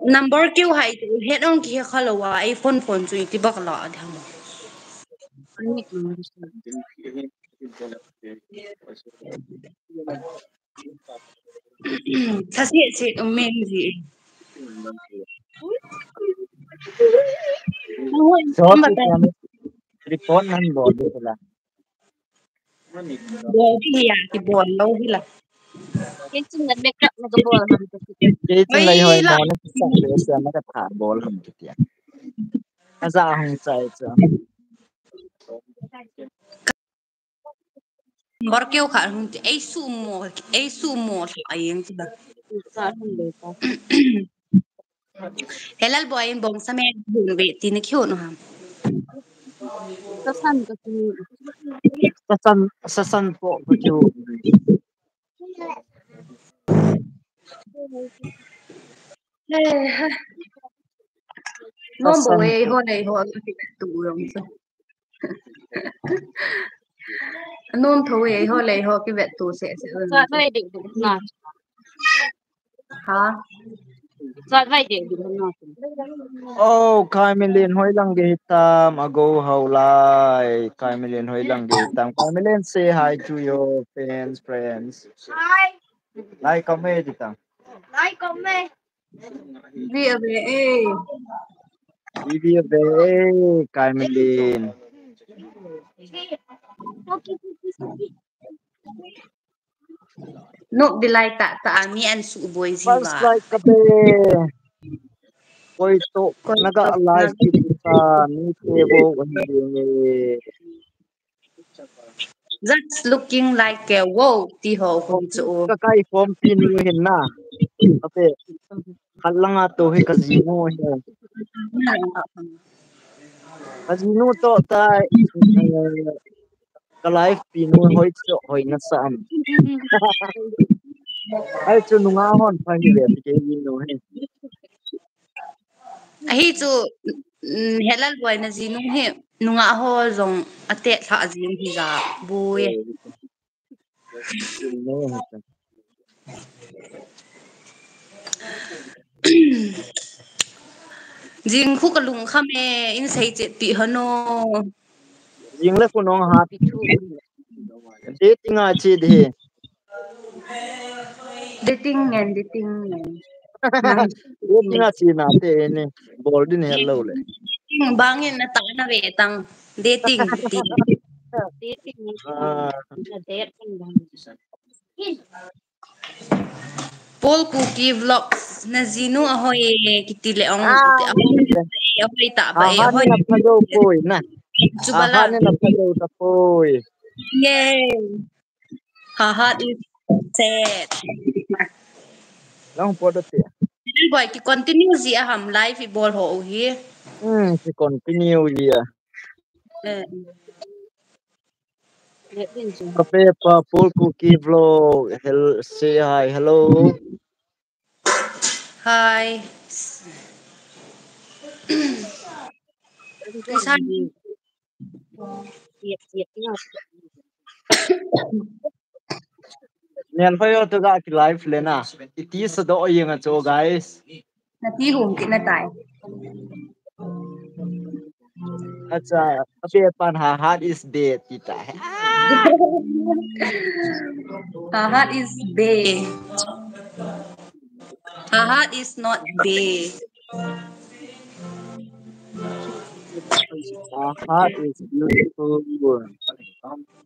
number kêu hay hết ông kia khai là wa iPhone phone chui thì bạc lọ thì không sao sẽ ông men gì Short report nan board pula. bol đi à thì bol lâu đi là Cái chân đất backup nó có bol hầm cái Cái chân lấy hồi món nó sẵn để xem nó gặp thả ball hầm cái tiền. Nó ra không chạy chứ. number kêu khai không ai sumo lại yang chứ sao không được ta. helal boy em bong sa men bung ve tin kyo no ham Cái sân cái gì. Sa san po ko chu. non bo e ho nei ho tu rong sa non thâu e ho lei ho cái vet tu sẽ Sao vậy để được nó. hả Sao vậy để được nó. Oh, kai million hoi lang ge tam ago how lai. Kai million hoi lang ge tam. Kai million say hi to your friends. Hi. Like comment di tam. Like comment. vi về e Bibi be kai million. no di lai ta mi an su boy gì First ba like kape. Koi to naga live kita ni tebo wani. that's looking like a wow ti ho hum chu Kakai form pin hin na. Kape kalanga to he casino he. Casino to ta ka live pin hoi cho hoi na sam. Ai chu nunga hon pa hi le ke yin no he. hi chu helal boy na ji nung he nunga ho zong ate tha jin hi ga buye No. jing khu ka lung khame in sei che ti hano Jing le kunong ha Bị thu. dating a chi de. dating nang Dating a chi na te ne bol din hello le. bangin na ta na ve tang dating ti Tí thì mình Ah, là đẹp hơn đó. Paul Cookie Vlogs na zinu ahoy kitile ong ahoy ta ba e aha ahoy ne na phado poi na. chubala Aha ne na phado ta poi. yay haha is set Long po da te. boy ki continue zi aham live I bol ho hi Si continue ya. Đẹp hơn chứ. Kape pa Paul Cookie vlog. Say hi, hello. hi Kisan Đẹp đẹp nhau. Nian pa yo to ga ki live le na. Iti sa do yeng a cho guys. na ti hum ki na tai Acha kape pan ha heart is dead kita. haha is bay haha is not bay Our heart is beautiful.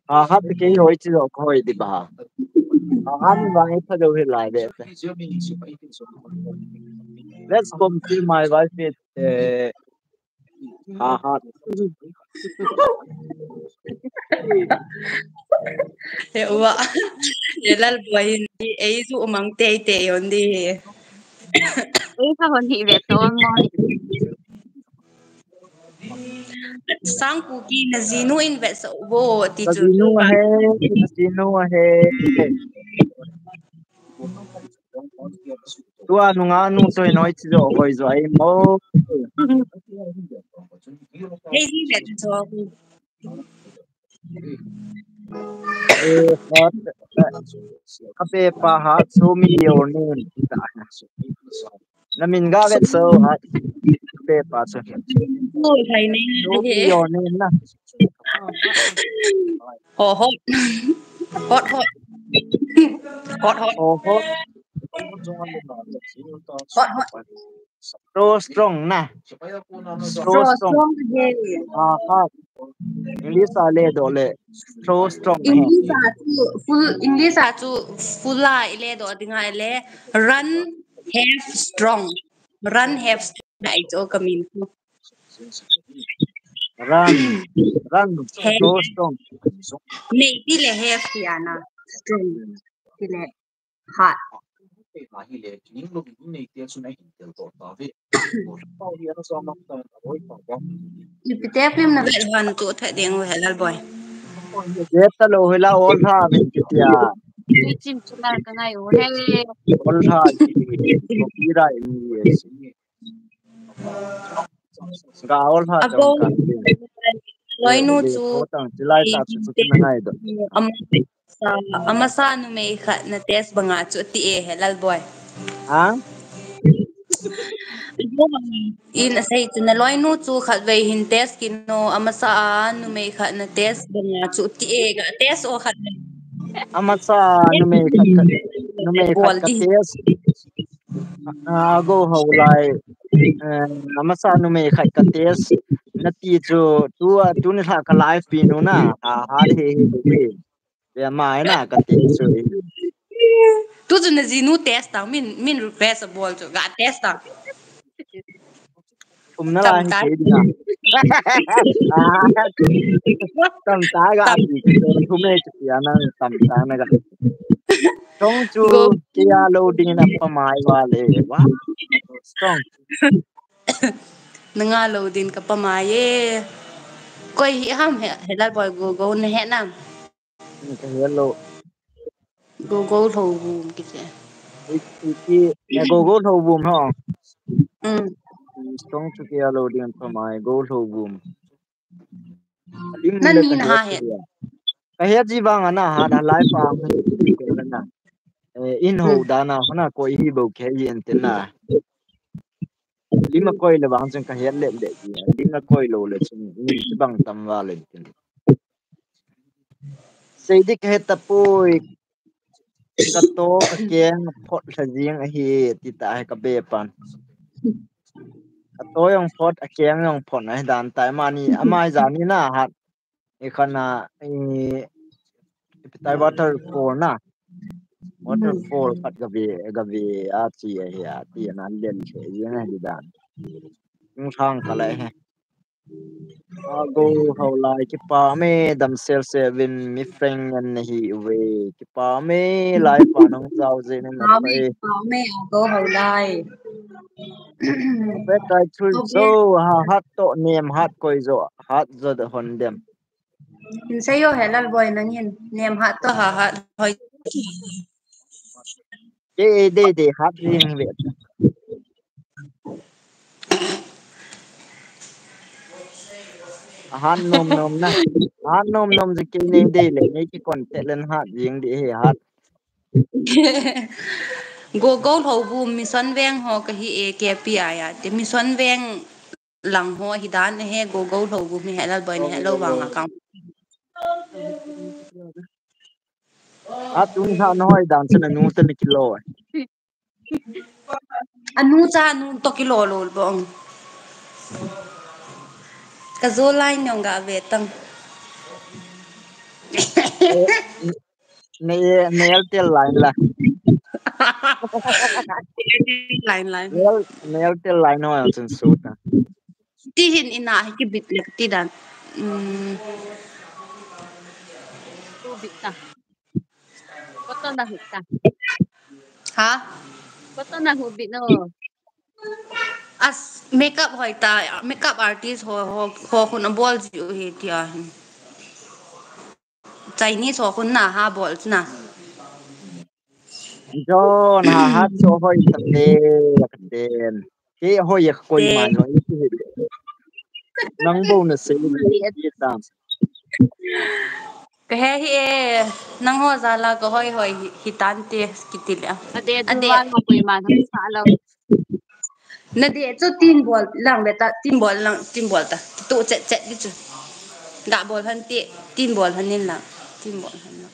Our heart ke hoi chi ro khoi di ba. Our heart ni bang itha do he lai de. Let's come see my wife with our heart. he wa elal boy ni ei su mang te yon di Ấy sao còn thị đẹp tao ngon. sang cookie na zinu invest bo ti chu Casino he. Tua nunga nu to noi chi ro hoi zo ai mo. hey zi vet so Hot kape pa heart so mi yo ne kita. Namin ga vet so hat pe pa so Ôi thầy này so là be thế. your name na Hot hot. Hot hot. Hot hot. oh hot Hot hot. so strong na so Straw strong strong thế. hat English ale dole so strong he English à chú full la ile do dinga ile run have strong. Run have strong na ito kamin. run Have so strong nei tile have yana strong tile hot. Ipite film na vel han tu tha deng we halal boy. Yeta lo hila all tha bin kitia Tuy chim chula ka ngai o he. all tha ki kopira yes ga all tha Ago tong kan din loy nu de chu ko tang jilai ta chu chu na ngai do amasa nu me kha na test banga chu ti e halal boy. ha In say to na loy nu chu khat ve hin test kino amasa nu me kha na test banga chu ti e ga test o khat amasa nu me khat bol ka di tes go ho lai amasa nu me khat ka tes na ti chu tu ni tha ka live pi nu na ha he he be ya mai na ka tes chu tu chu na ji nu test ta min request a bol chu ga test ta na cham la hi tai ke dina tam ta ga tam ti ti don thu me chi ya na tam ta na ga strong chu go kia loading na pa mai wa le wa strong nga lo din ka pa maye koi hi ham he helal boy go na he nam ka hello go tho bu ki che iki go go tho bum ho um strong chu kia loading pa mai go tho bum lim nan le ni ka na he ha he chi ya ka he ji ba nga na ha da lai pa hi ko na in ho da na na ko hi bo ke yin tin na lima koi le bang chen ka he le le ji lima koi lo le chen in chi bang tam wa le tin sei dik he ta pui ka to ka keng phot sa jing a hi ti ta he ka be pan ka to yong phot a keng yong phot na dan tai mani amai za ni na hat e khana e tai waterfall na waterfall khat ga be a chi a hi a ti na len che jing a hi dan ng thang ka lai he ago how lai ki pa me dam sel se vin mi freng an hi we ki pa me lai pa nong zau je ne na pai pa me go ho lai pe kai thul to zo be ha hat to nem hat koi zo hat zo de hon dem in say yo helal boy na nin nem ha to ha hoi ke de hat ring ve han nom nom na han nom nom je ke ne de le ne ki kon te len hat ring de he hat go ho bu mi son veng ho ka hi e ke pi ya te mi son veng lang ho hi dan he go ho bu mi helal boy ni hello wang account a tun ha noi dan chen nu te ni kilo anu cha anu to kilo lo bong ka zo line nyong ga ve tang ne ne tel line la line ne tel line no chen su ta ti hin ina ki bit le ti dan Tu bit ta. Koto na hit ta. ha Koto na hubit no. as makeup hoi ta makeup artist ho kun bol ji he tia Chinese ho kun na ha bol na John ha hat so hoi ta te ka den ke hoi ya koi te man hoi ti nang bo na se ni ta ka he hi e nang ho za la ko hoi hoi hitan te kitil Ade ade duwa no kuy man sa alaw. nè để cho tin bol lang beta tin bol ta tụ chết chết đi chứ gạ bol hơn tiệ tin bol hơn nên là tin bol hơn là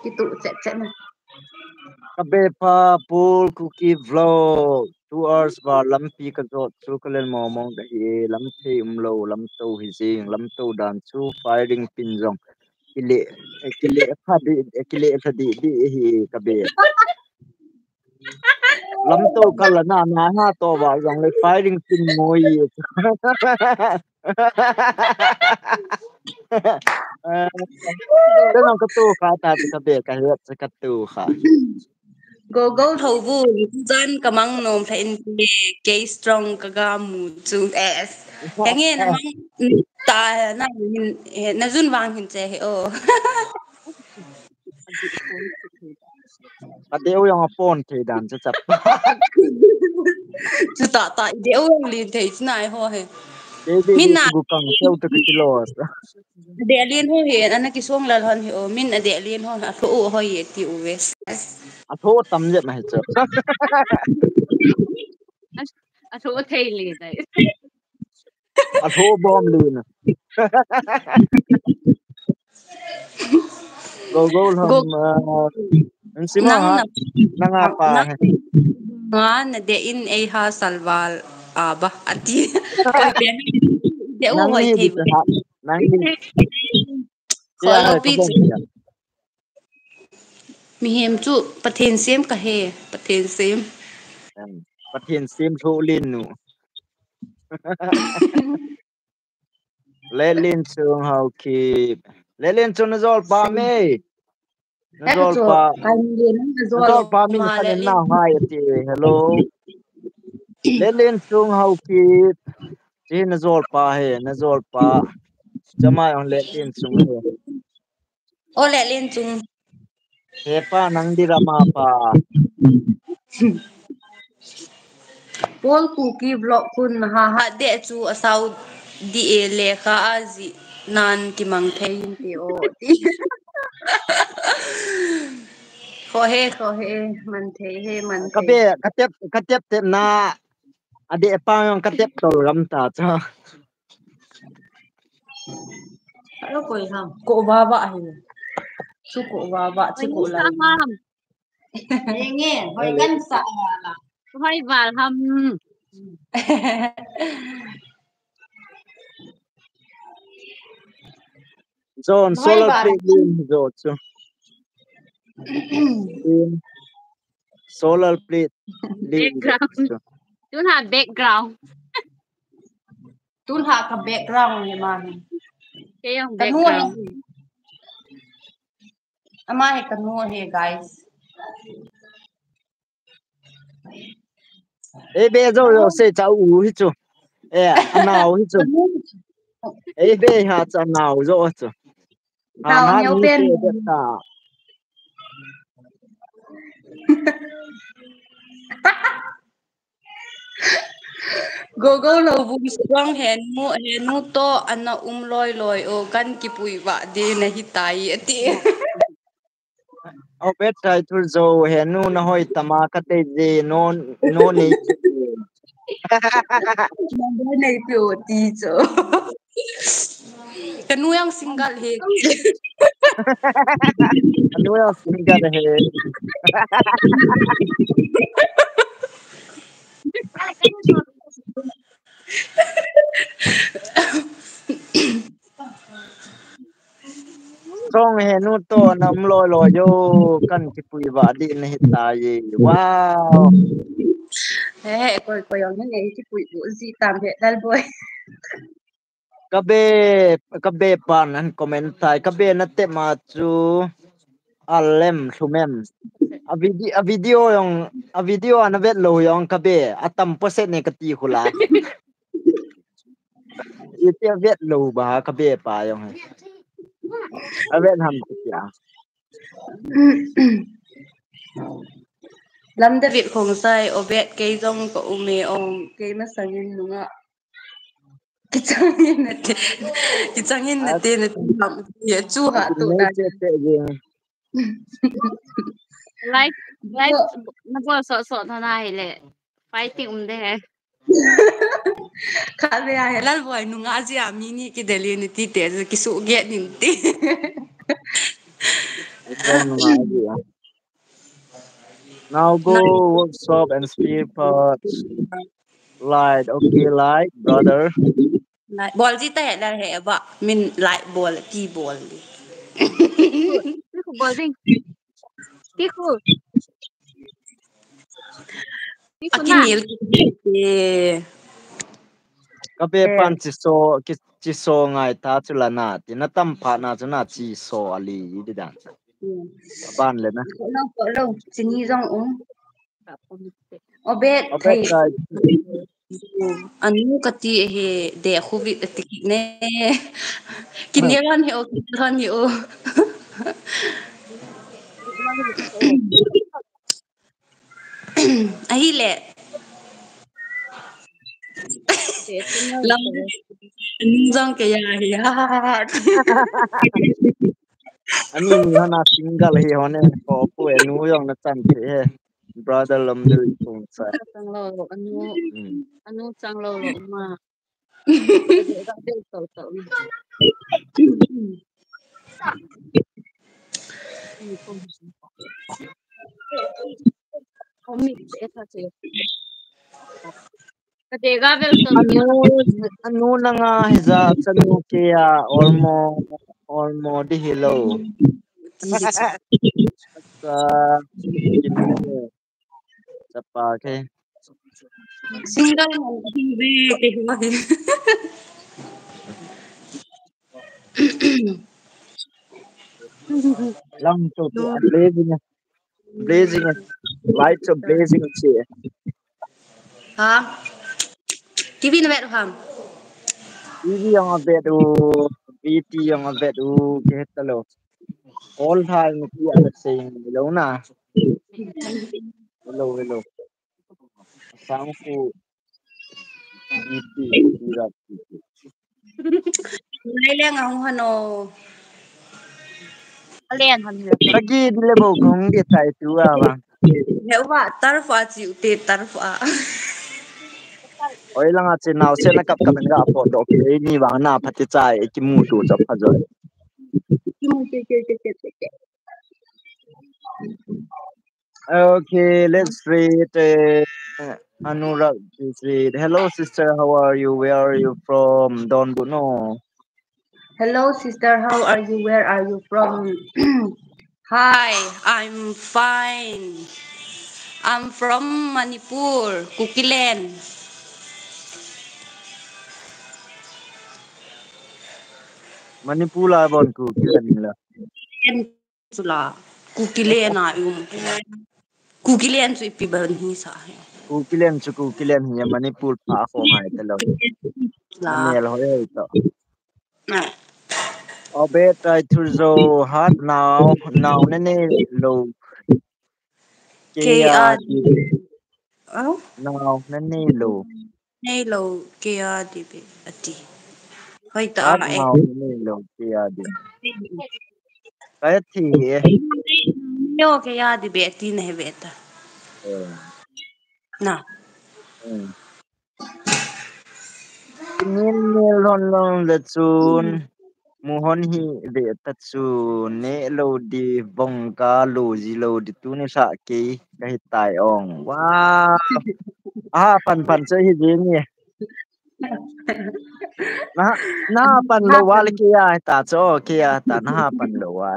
cái tụ chết chết này Kabe pa pool cookie vlog 2 hours ba lampi ka zo chu kalen momong da hi lam the lo lam to hi jing lam to dan chu firing pin jong kile phadi di hi kabe lam to kala na ha to ba jong le firing pin moi cái nó cái tu khá ta cái bề cái hết cái tu khá go go thầu vu dân kamang nom thay cái strong kaga mu chu s yang nghe na mang ta na zun wang hin che he o cái điều yang phone thì đàn sẽ chập chu ta ideo lin thei chnai ho he cái gì min đi na sugu kang sel tu kilo de alien ho he ana ki song lal han he o min ade alien ho a tho ho ye ti u wes à thôi tầm vậy mà chứ À số thầy liền đấy. à thôi bom liền go go làm xin mà nang ha na nang apa nang nga na de in e ha salval aba ati koi ben de u nang hoi ni thei đi chứ ha nang ni kho kia lo hay pi cái bom kia mi hem chu pathen sem ka he pathen sem bắt hiện sim thu liên nu lấy liên trường hậu kỳ lấy liên trường nó rồi ba mê nó em rồi chu ba kan len na zo nó lo rồi ba mình ma khăn le đến len nào hai thì hello lấy liên trường hậu kỳ chỉ nó rồi ba he nó rồi ba chama on lấy liên trường he o le len chung he pa nang di rama pa pol ku ki vlog kun ha de chu asau di e le kha azi nan ki mang thei ti o ti kho he man thei he man thei kabe katep te na ade pa yung katep tol ram ta cha alo koi ham ko ba ba he chu ko ba ba chu Ôi ko như lal sao ham. nghe hỏi căn sợ là Hỏi vào ham. zone hỏi solar bà plate lin zo chu lin solar plate lin zo Background. chu Chúng ta background. tuôn hạ cả background này mà Cái ông cái mua background. này ama hay cái mua hay guys e be zo yo se cha u hi chu e anao hi chu cái mua e be ha cha nao zo chu ha nào ha nhiều ni bên te de ta go go lo bu strong hen mu to ana loi o kan ki pui wa de na hi tai ati o bet tai thur zo he nu na hoi tama ka te je no nei che number này biểu ti cho cái nuôi ang single he anu ya singa de he strong he nu to nam lo yo kan ki pui ba di na hi ta ye wow he coi ông này cái pui bu gì tam he dal boy kabe kabe pan an comment tai kabe na te ma chu alem thumem a video yung a video ana vet lo yung kabe atam poset ne kati khula ite vet lo ba kabe pa yung a vet ham kya lâm đã việc không sai ở việc cây rong có mẹ ông cây mà sang yên đúng không cái trang yên là cái trang yên là tên là làm gì chú hạ tụ ne đàn che te ge Like nó có sợ sợ thế này lệ. Fighting deh. Kale ya helal boy nunga ji amini ki deli ni ti te ki su ge nin ti. Now go workshop and spare parts. Light, okay, light, brother. Bol ji te la he ba min lại bol ki bol đi. Tiku balding. Tiku. Tiku na. Akinil ki Kape pan chiso ngai ta chula na ti na tam pha na chuna chi so ali di dan. Ban le na. Có lâu xin ni rong uống. Obet Obet thầy kai anu kati he de covid atik ne kinyeran he o kinyeran he o ahi le lam anu jong ke ya ya ani ni hana single hi hone ko pu enu yong na chan the he brother lam de chung sa. Chang lo lo anu chang lo lo ma. Ga del tau tau ni. Ni pom. Omi eta che. Kadega bel tau ni. Anu na nga hiza chanu ke ya ormo di hello. Sa kinu sa pa ke single be ke ma lam to ti blazing lights are blazing che ha TV na bet ham TV yang bedu BT yang bedu ke talo all time ki ala sing lo na hello sang ku BT ira lai le ngong hano Alen han ni. lagi dile bo gong de tai tu ba Nếu mà tarfa chịu tiền tarfa oi langa che naw se na kap kap nga po do ke ni wa na phati chai ki mu tu chap pha jo okay let's read Anurag please read hello sister how are you where are you from Don Buno. Hello, sister. How are you? Where are you from? Hi, I'm fine. I'm from Manipur, Kukilen. Manipula bon ku kilan la Sula, Kukilen na Kukilen su ipiban hisa. ku kilan hi Manipur pa ko ngai talo La, amel hoy to obe tai thurzo hat now ne lo ke ya Kaya, di oh, now ne lo Nelo, kaya dibe ati. Hoy ta hat eh. now ne lo ke ya di kai thi Yo kaya dibe ati na hebeta. Na. Nin lon long le chun muhon hi de ta chu ne lo di bong ka lo ji lo di tu ni sa ke kai tai ong wow pan che hi ji ni na na pan lo wa le ke ya ta cho ke ya ta na pan lo wa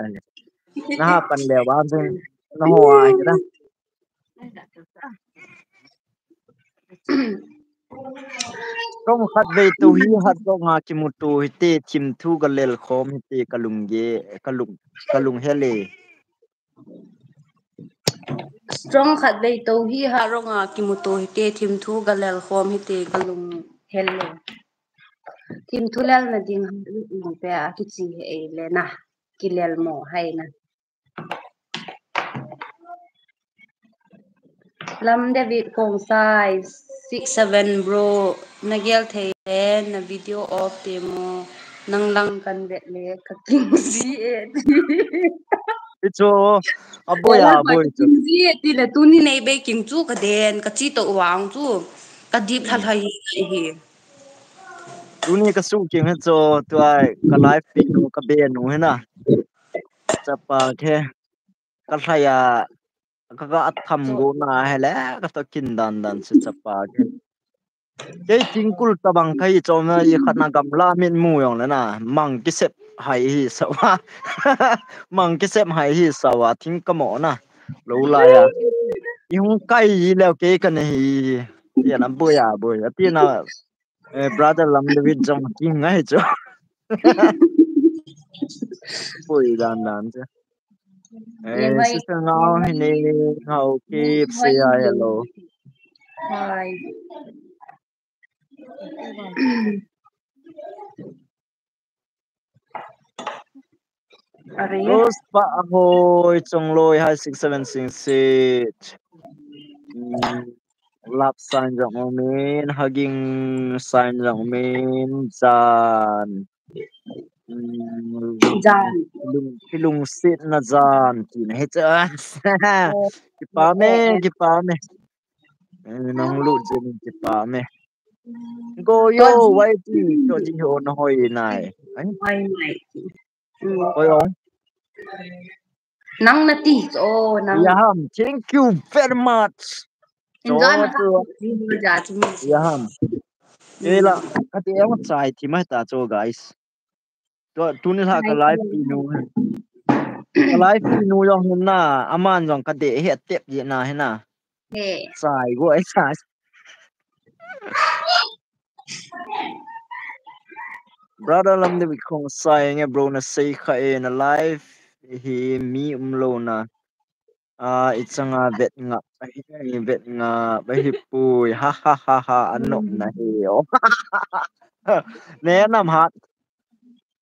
na pan le wa jing na ho wa ke da trong khát về tu hi hat do nga ki mu tu hi te chim thu ga lel khom hi te kalung hele Strong khat dei to hi ha ronga ki mu to hi te thim thu galel khom hi te galung helle. Thim thu lel na ding ha pe a ki chi e le na ki lel mo hai na. Lam David kong size 6-7 bro nagel thei na video off te mo nang lang kan vet le ka king si e Icho aboy Wala ba aboy ta chu. kinji ti la tu ni nei be king chu ka den ka chi to wang chu ka dip thal hai hi. Tuni ka su king cho tuai ka live pi nu ka be nu hena. Chapa the ka thaya ka atham go na hele ka to kin dan se chapa ke. Cái chính cul tabang kai cho na i khana gam la min mu yong na na mang ki sep hai hi sawa mang ki sep hai hi sawa thing ka mo na lo la ya yung kai yi leo ke ka ne hi ti na bu ya ti na brother lam de wit jong ki ngai cho bu dan che Ye mai sister ye ngao hi mai ne ngao ki se mai ya yung hello hai. Are ye. Rose pa ahoy chong loi hai 6766 lap sign rộng min hugging sign rộng min jan Jan. kilung sit na jan ki na hết trơn ki pa me nong lu jen ki pa me go To yo ji wai ti cho ji ho na hoi nai ai mai mai. hoi ong Nang na ti o nang yaham thank you very much cho injan ha cho ji ma ja chu mi. yaham ela kati em chai thi mai ta cho guys to tuni ha ka live pi nu ka live pi nu yong hin na aman yong ka de he tep je na he na He. sai go ai sai brother lam de bi khong sai nge bro na sei kha e na live hi mi lo na ichanga vet nga vet nga ba hi pui ha anop na he o ne nam ha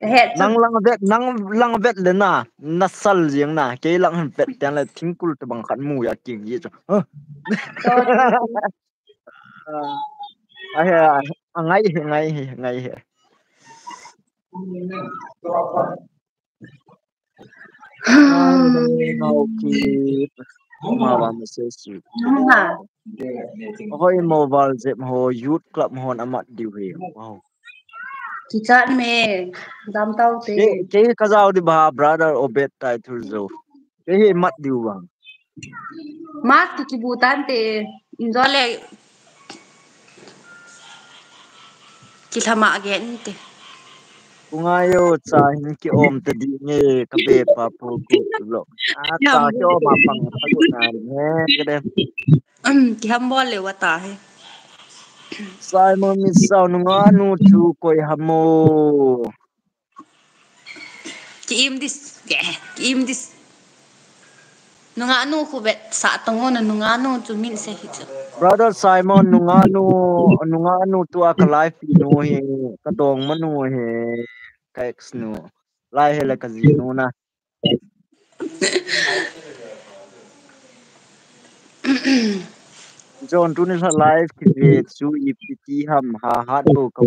He chu nang vet le na nasal jiang na ke lang han vet tan la thingkul te bang khan mu ya king ye cho to ai ngay he ai ne ngau ki ma wa ma se su ki de ha. hoi mobile zep ho youth club hon amat diu he wow Ki chat me dam tau te. ke ka zau di ba brother obet tai thur zo ke he mat diu bang Mas ki kibutan te injole ki thama again te. kungayo cha hin ki om te di nge ka be pa pu ku lo cha Yam ki om ma pang phagu na ne ke de ki ham bol le wa ta he. Simon mi sau nu nga nu thu koi hamo Ki im dis ke ki im dis nunga anu khu bet sa tango na nunga anu chu min se hi chu. brother Simon nu nga nu tua ka life nu he ka dong manu he ka ex nu lai he la ka ji nu na John tu ni sa live ki ve chu ipti ham ha hat bo ka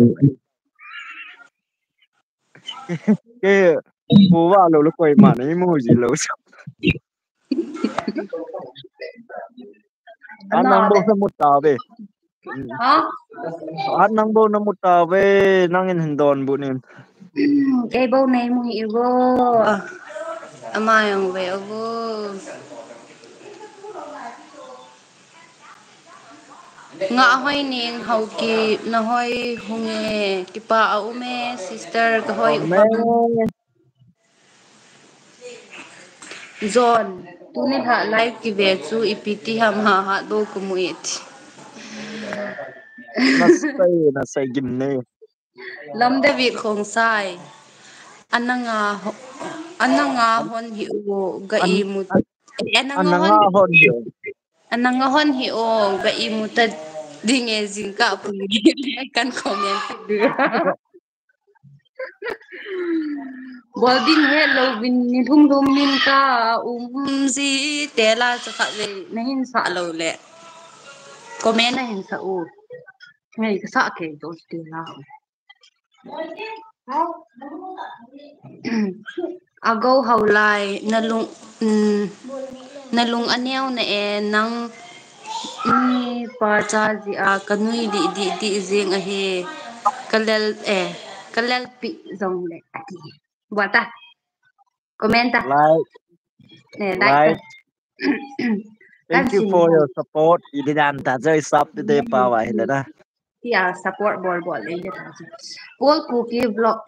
ke pu wa lo lo koi ma nei mo ji lo an Ana nang bo de. sa mu ta ve Ha? an nang bo na mu ta ve nang in hin don bu ni Cái bầu này mu hi go. Ama yang ve go. Nga hoi ning hau ki na hoi hunge ki pa au me sister ka hoi upam amen John tu ne tha live ki ve chu ipiti ham ha ha do ku mu it. na sai gim ne Lam de vi khong sai. Ananga ananga hon hi u ga an i mu ananga hon ananga hon yo ananga hon hi o ga i mu ta dinge jingka pu kan comment Bolding he lo bin ni thum thum min ka si tela cha kha le nahin sa lo le comment na hin sa u ngai ka sa ke do tela Agaw hawlay nalung anyaw na nang ni parcha ji a kanui di zeng a he kalel pi zong le buata komenta Like, like ta like. Thank you for your support. Ididan ta joy sap today pa wa hilana. Yeah, support bol le je ta Paul cookie vlog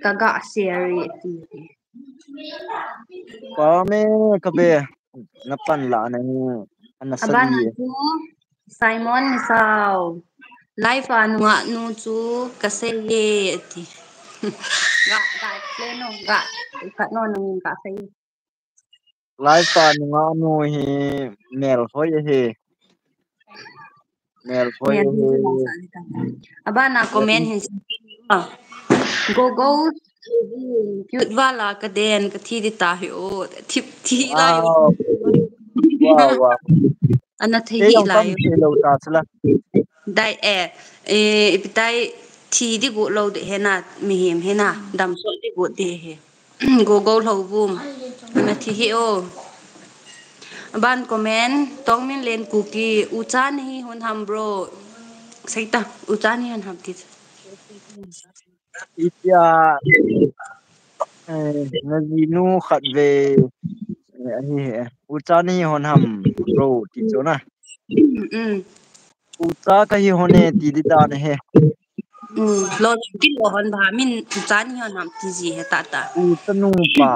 kaga series ti Pa me kabe napan la na anasadi. abana tu Simon Misao live anu nga nu chu kaseye ti ga pleno ga ka no nang ka sai Live pa nga no hi mel hoy he. Mel hoy men he. abana comment hin go go cute wala ka den ka thi di ta hi o thi la yo Wow. Wow, wow. ana thi Te hi yong la tam yo te lo ta sala. dai ipitai thi di go lo de hena mi hem hena dam so di go de he go go lo bum ana thi hi o ban comment tong min len cookie u chan hi hon ham bro saita u chan hi han ham ti Itya nazinu khat ve hi uchani honham bro ti chona. Ucha ka hi hone ti di ta ne he. lo ki lo hon ba min u chan hi han ham ti ji he ta ta Utanu pa.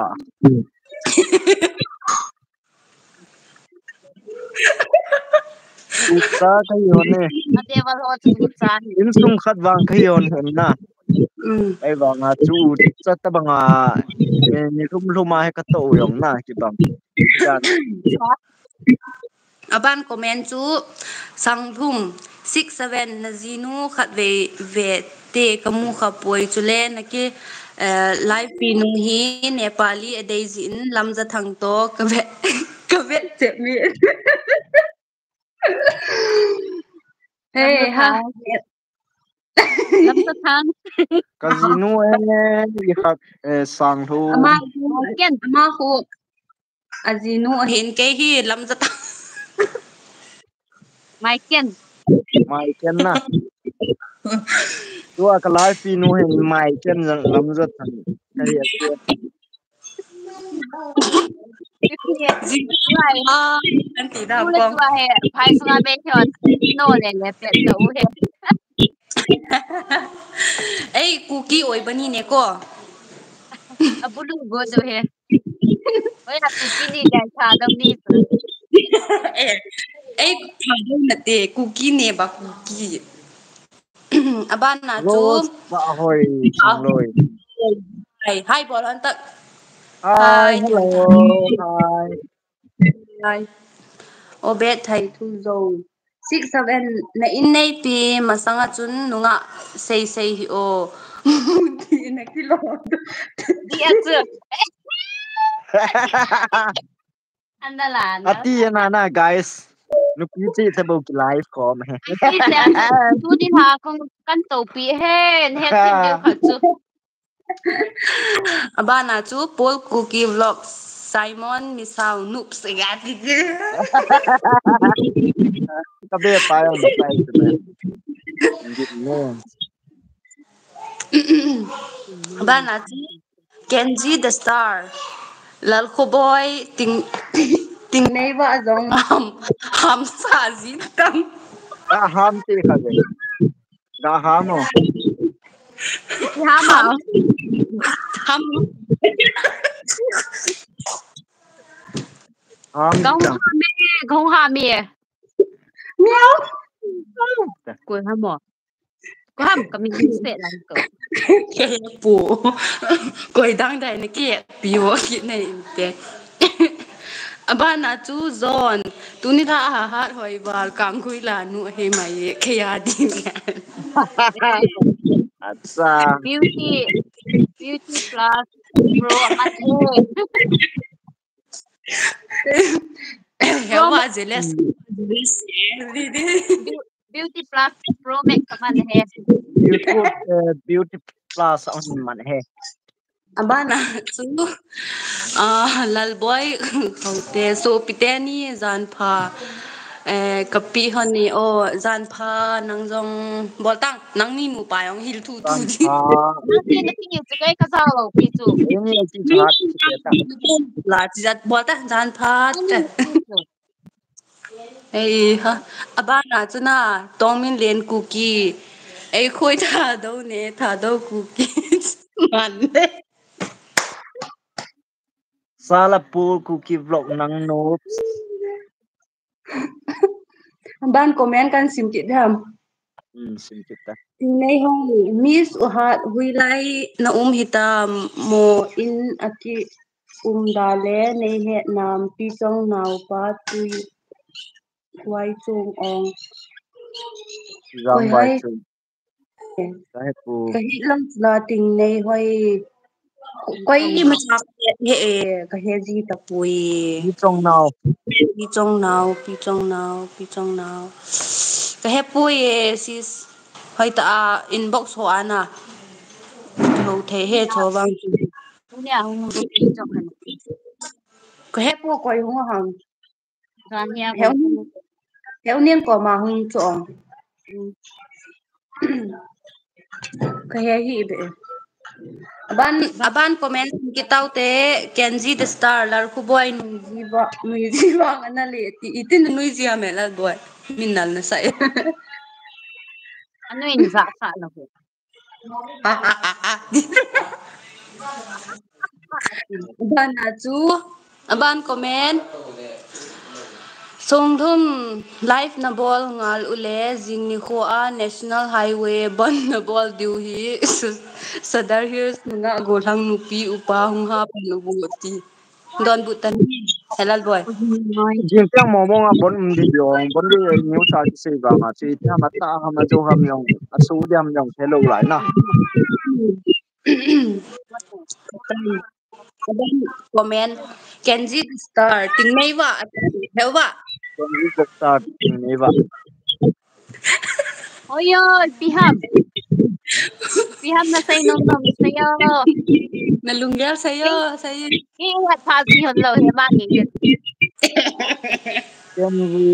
Ucha ka hi hone. Ade wal hot utsan. In sung khat wang ka hi hon hen na. mm Ai wanga chu cha ta banga ni rum luma he ka to yong na ki bang. Dan aban comment chu sanghum 67 na zinu khat ve te kamu kha poi chule na ke live pi nu hi nepali adei zin lamza thang to ka ve che mi hey ha Lam sa thang. kazino e khat sang thu ama hu azinu hin ke hi lamza thang Maiken. mai ken na. Tua ka live pi nu hen mai ken lam za than ka hi ate. Lai. anti da Tu le kong tua he. Phai sunga be hot. No le le pet so he. ei cookie oi bani ne ko Abulu go do he. Oi na tu kini dai tha dam ni. ei thadau nate cookie ne ba cookie abana chu Rose pa hoi chingloi. hi bol han tak Hi, hi hello, tihan ta hi. hi obet thai thu zo 67 na in nei pi masanga chun nunga sei hi o ti na kilo Di atsu. Andala na. Ati na guys. Nupi chi tabo ki live ko ma he. Pi se tu ni ha kong kan to pi hen he tim deu kha chu. abana chu Paul Cookie Vlogs Simon Misao Noops gati Kabe pa yon pa ito ba. Hindi mo. abana chu Kenji the Star Lalko Boy ting nei ba zong ham sa zin kam Ga ham ti khabe. Ga ham mo. Ti ha ma. ham Ham chang. Gong ha me. meow Ko ha mo. Ko ham ka mi se lang ko. ke pu koi dang dai ne ke pi wo ki nei te abana chu zon tuni tha ha hoi bal kang khui la nu he mai ke ya din Atsa. Beauty plus pro man he wa jealous beauty plus pro max man he. YouTube beauty plus on man he. Abana chu lalboy khote so piteni zanpha kapi hani o zanpha nangjong boltang nangni nu payong hil thu thu Tan ji Nanti nanti itu kayak kasar pisu. ini aji chat kita. la chi zat bolta zanpha Ani pisu. ei ha abana chuna tongmin len kuki ei khoi tha do ne tha do kuki man de Salah pool cookie vlog nang notes. ban comment kan sim ki dham Sim kita. nei hong miss uhat huilai na hita mo in aki dale nei he nam pi chong nau pa tui wai chung ong Ram koi vai hai chu. Cái pu. ka hi lang la ting nei hoi koi ma cha he ka he ji ta pui Đi trong nào. pi chong nau ka he pui sis hoi ta inbox ho ana ho the he cho wang Ini aku pisu kan. có hết cô quay không hằng Soalnya héo aku héo niên có mà hung chọn cái hè hi bệ aban comment kita te Kenji the star lar khu boy nui ji ba ngana le ti itin nui ji ame la boy minal na sai ano ini zaksa lagi. aban achu aban comment Songthum life na ball ngal ule jingni kho a national highway ban na ball diu hi sadar hills nga golang nupi upa hung ha panubuti don butan helal boy Jing tiang mo mo nga bon di yong bon di new sa si ba nga si ta mata ha ma jo ham yong asu diam yong hello lại na. comment Kenji star ting nei wa hewa Con đi được start ni ba. Oh yo, piham. Piham na say nom nom sayo. nalunggel sayo Ingat pasihan lo he bakit. Ken vi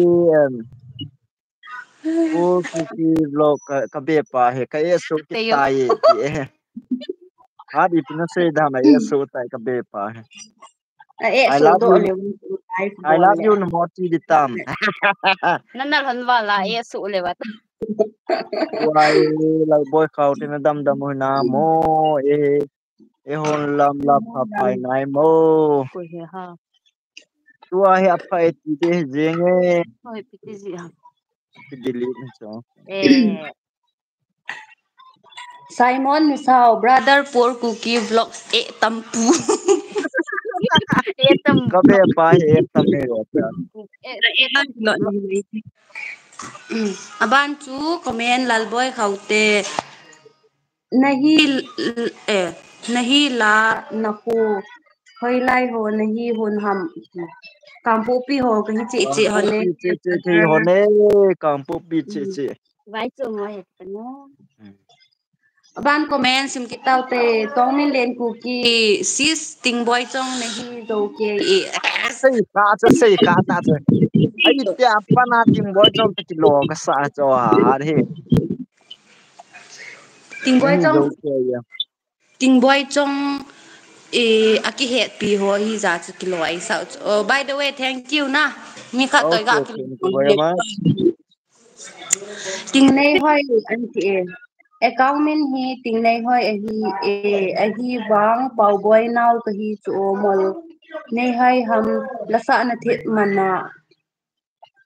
po cookie vlog ka be pa he ka yesu ki Sayo. tai ti e. Ha di pina se da ma yesu tai ka be pa he. e I so love do you. le I love you no more ti di tam. Nanalhan wala yesu lewat. Wai lai boy khao tin dam dam na mo e hon lam la pha pai nai mo. Kuya ha. Tua he apai ti de jenge Hoy pitizi ha. ti delete na so. Simon Misao brother poor cookie vlogs e tampu Etam. Ka be pa he tam he ro ta. Etam. aban chu comment lalboy khaute nahi nahi la naku hoi lai ho nahi hun ham kampu pi ho kahi chi chi Kampo hone pi che hone kampo pi che. Vai chung mo het no. aban comment sim kitau te tongmin len ku ki sis ting boy chong nahi do ke e Sei ka ta che. Ai te apa na tim boy chom te kilo ka sa cho ha he. ting boy Ni chong do ke ya. ting boy chong aki het pi ho hi za chu kilo ai sao oh by the way thank you na mi kha toy ga Okay, ki thank you very much. ting nei hoi an ti account min hi ting nei hoi a hi wang pau boy nau ka hi chu mol nei hai ham lasa na the mana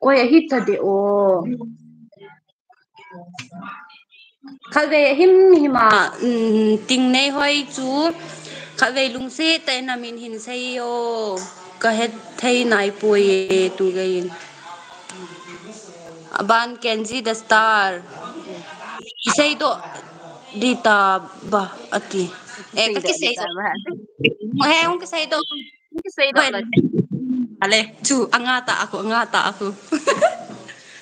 oi a hi ta de o khalve hima ting nei hoi chu khalve lungse te na min hin sei o ka het thei nai poi tu gain aban Kenji the star isei do dita ba ati ka kisei do he ung kisei do Say do la. ale chu anga ta aku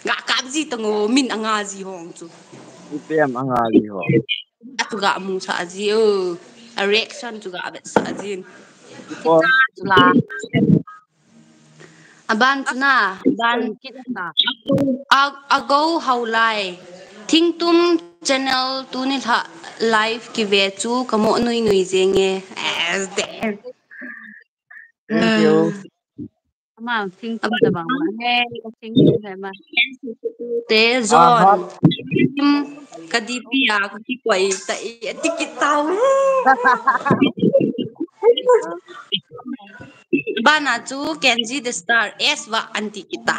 nga kabji tango min anga ji hong chu IPM ang ali ho. atu ga mu sa ji o reaction juga abet sajin. Oh, Sula. Aban tuna, ban Kita ta. ago haulai. Thing tum channel tu ni tha live ki ve chu kamo nui nui jenge. As there. thank you. Ama ting tum ta bang ma. Hey, ting tum ta ma. Te Hot. zon. Kadipi ako ki kwai ta tikitaw. Bana chu Kenji the star S wa anti kita.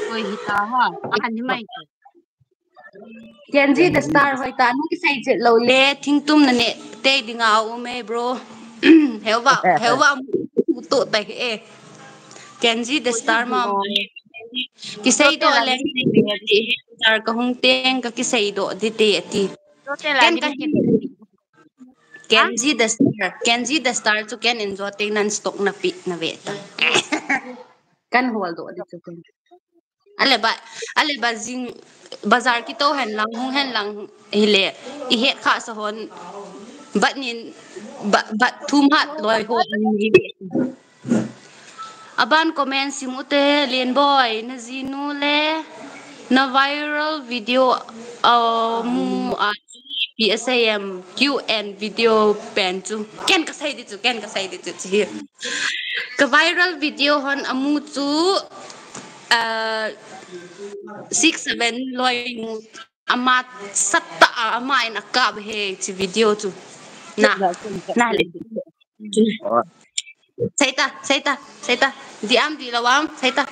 Koi hita ha. Akan ni mai. Kenji the star hoi ta nu ki sai jet lo le thing tum na ne te dinga u me bro. Hewa mu to ta e. Kenji the star ma ki sai do le star ka hung teng ka ki sai do di te ti. Tote la Ken di ka bikin. Kenji the star to ken enjoy te nan stock na pi na veta. Kan hol do di chu ken. Ale ba jing bazar ki to hen lang hung hen lang hile I het kha sa hon bat nin bat thum hat loi ho ni aban comment simute len boy na zinu le na viral video mu a PSAM QN video pen chu ken ka sai di chu chi ka viral video hon amu chu 6-7 loi ama satta ama in akab he chi video chu na le saita diam di lawam saita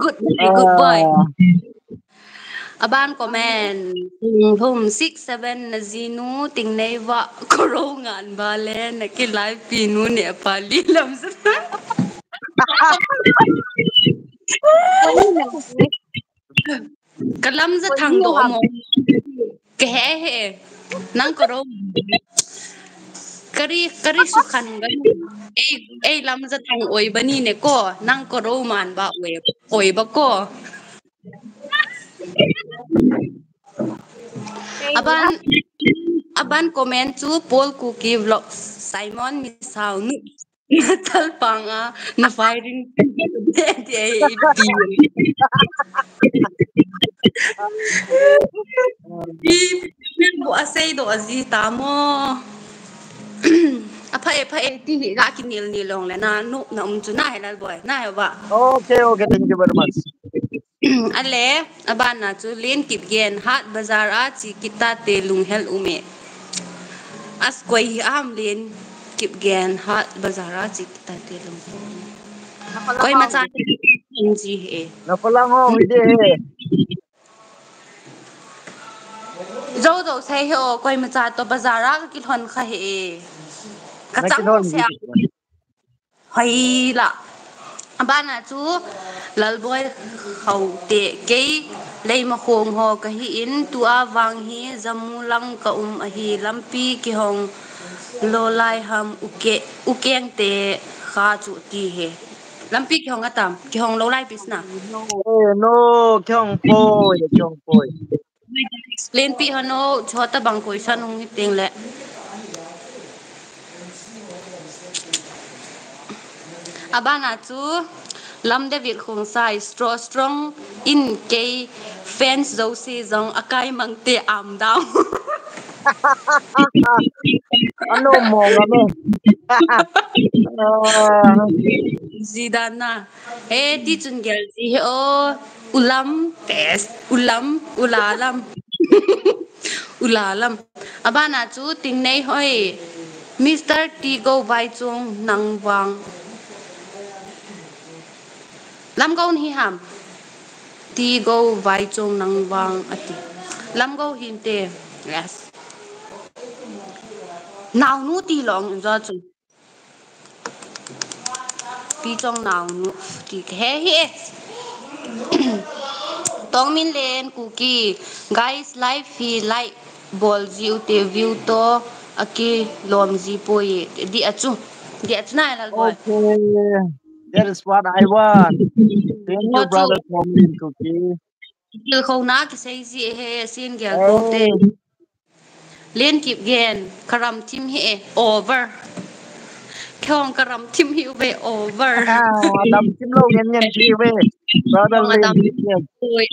good Dia. good boy aban comment hum 6-7 na zinu ting nei wa koro ngan ba le na ki live pi nu ne pali lam sa kalam za thang do mo ke he nang koro kari su khan gan ei lam za thang oi bani ne ko nang koro man ba oi ba ko aban comment chu Paul Cookie vlog Simon Misau nu tal panga na firing bu asay do azi tamo apa ti ga kinil nilong le na no na chu na helal boy na ba Okay, thank you very much. ale abana chu len kip gen hat bazar a chi kita te lung hel ume as koi am len kip gen hat bazar a chi kita te lung koi ma cha ji he Na palang ho ide. zo sai ho koi ma cha to bazar a ki thon kha he ka chang se hoi la abana chu lalboy khau te ke lei ma khong ho ka hi in tua wang hi zamulang ka a hi lampi ki hong lo lai ham ukeng te kha chu ti he lampi ki hong atam ki hong lo lai pisna No, kyong poi. explain pi hano chota bang koi san hong teng le abana chu lam David khong sai strong in ke fans zo si zong akai mang te am down Ano mo ngame? Zidana ti chun gel ji o ulam test ulalam ulalam abana chu ting nei hoi Mr. T go vai chung nang wang lam gaun hi ham T go vai chung nang wang ati lam go hin te yes nào nu ti long ra chu pi trong nào nu ti he he tong min len cookie guys live fee like ball view te view to aki lom ji poi di achu na lal boy Okay, that is what I want. Thank you, brother Tomlin Cookie. Kil khâu na cái xây gì he xin gel po te Ê, liên kịp gen karam tim he over kong karam tim hi về over Adam chim lâu nghe nghe chi về. Brother kong Lim adam chim nghe. oi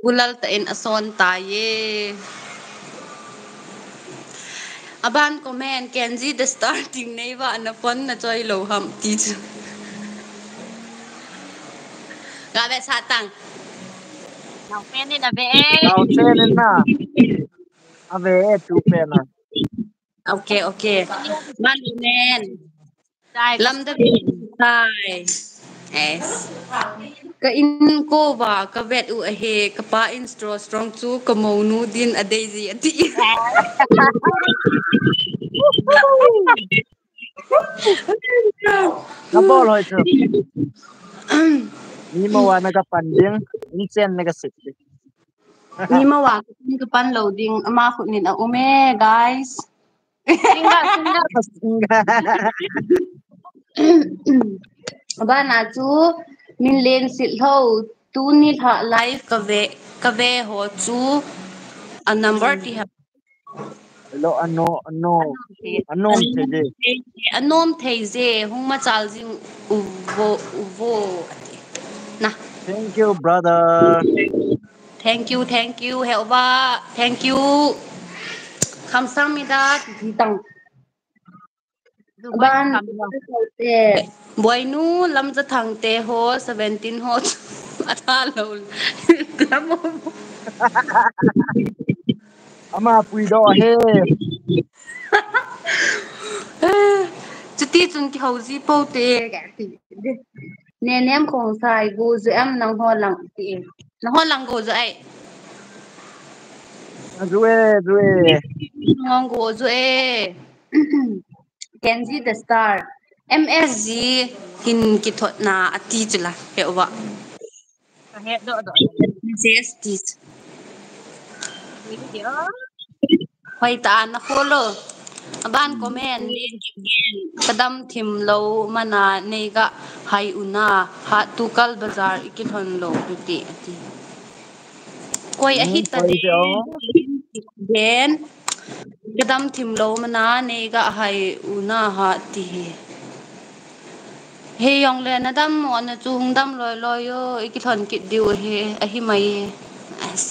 bulal ta in ason ta ye aban comment Kenji the starting neighbor na pon na choi lo ham ti chu ga be sa tang Nào phen đi là về. Tao xe lên na. À về tu pe na. okay okay man men Trai có lam da sai yes ka in ko ba ka vet u a he ka pa in strong chu ka mo nu din a daisy ati Nabol hoy tu. Ni mo wa nagapanding. Insen nagasik. ni ma wa ka pan loading ama khu nin a ume guys Singa, singa. ba na chu min len sil ho tu ni tha live ka ve ho chu a number ti ha Lo anom thế đi. anom thei je hung ma chal jing uvo na Thank you brother. thank you helba thank you 감사합니다 tang Dù mới ban cầm rồi. boy nu lam za thang te ho 17 ho ata lo lam Ama pui do he. chu ti chun ki ho ji po te ga ti ne nem khong sai gu zu am nang ho lang ti nang ho lang go zu ai Rue. ngang go zu e Kenji the star MSG hin ki thot na ati chula he wa Cả hệ độ độ. JST Quý gì hoi ta na follow aban comment len ki gen kadam thim lo mana nei ga hai una ha tukal bazar ikithon lo ti ati koi a hit ta Oi de jo. gen kadam thim lo mana nei ga hai una ha ti he yong le na dam mo na chung dam loi loi yo ikithon ki diu he a hi mai as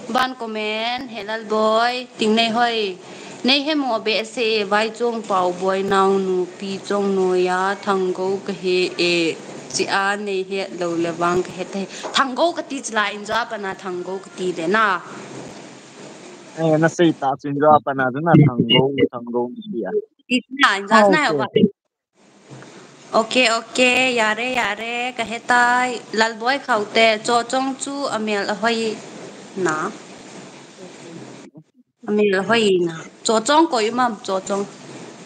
ban comment helal boy ting nei hoi nei he mo be se vai chong pau boy naw nu pi chong no ya thang go ka he e chi a nei he lo le wang ka he te thang go ka ti chla in ja pa na thang go ka ti de na Eh na sei ta chin ra pa na na thang go ya. ti na in ja na Okay. ba okay okay yare yare ka he tai lal boy khaute cho chong chu amel a hoi na amel a hoi na cho chong ko yum cho chong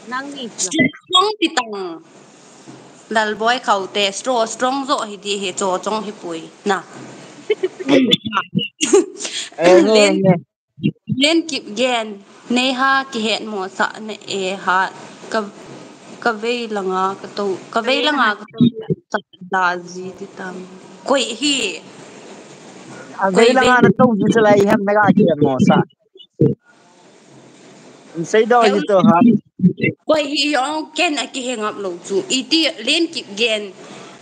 năng nghỉ chưa? strong ti tang lal boy khaute strong zo hi di he cho chong hi pui na Eh nghe lên nghe. lên kịp gen nei ha ki het mo sa ne e ha ka ka ve langa ka ve langa ka to sa da ji ti tam koi hi À vậy koi là ve ngàn tông chỉ sẽ lại hem naga kian mo sa. Sei do theo you to ha. koi hi yong ken a ki heng up lo chu i ti lên kịp gen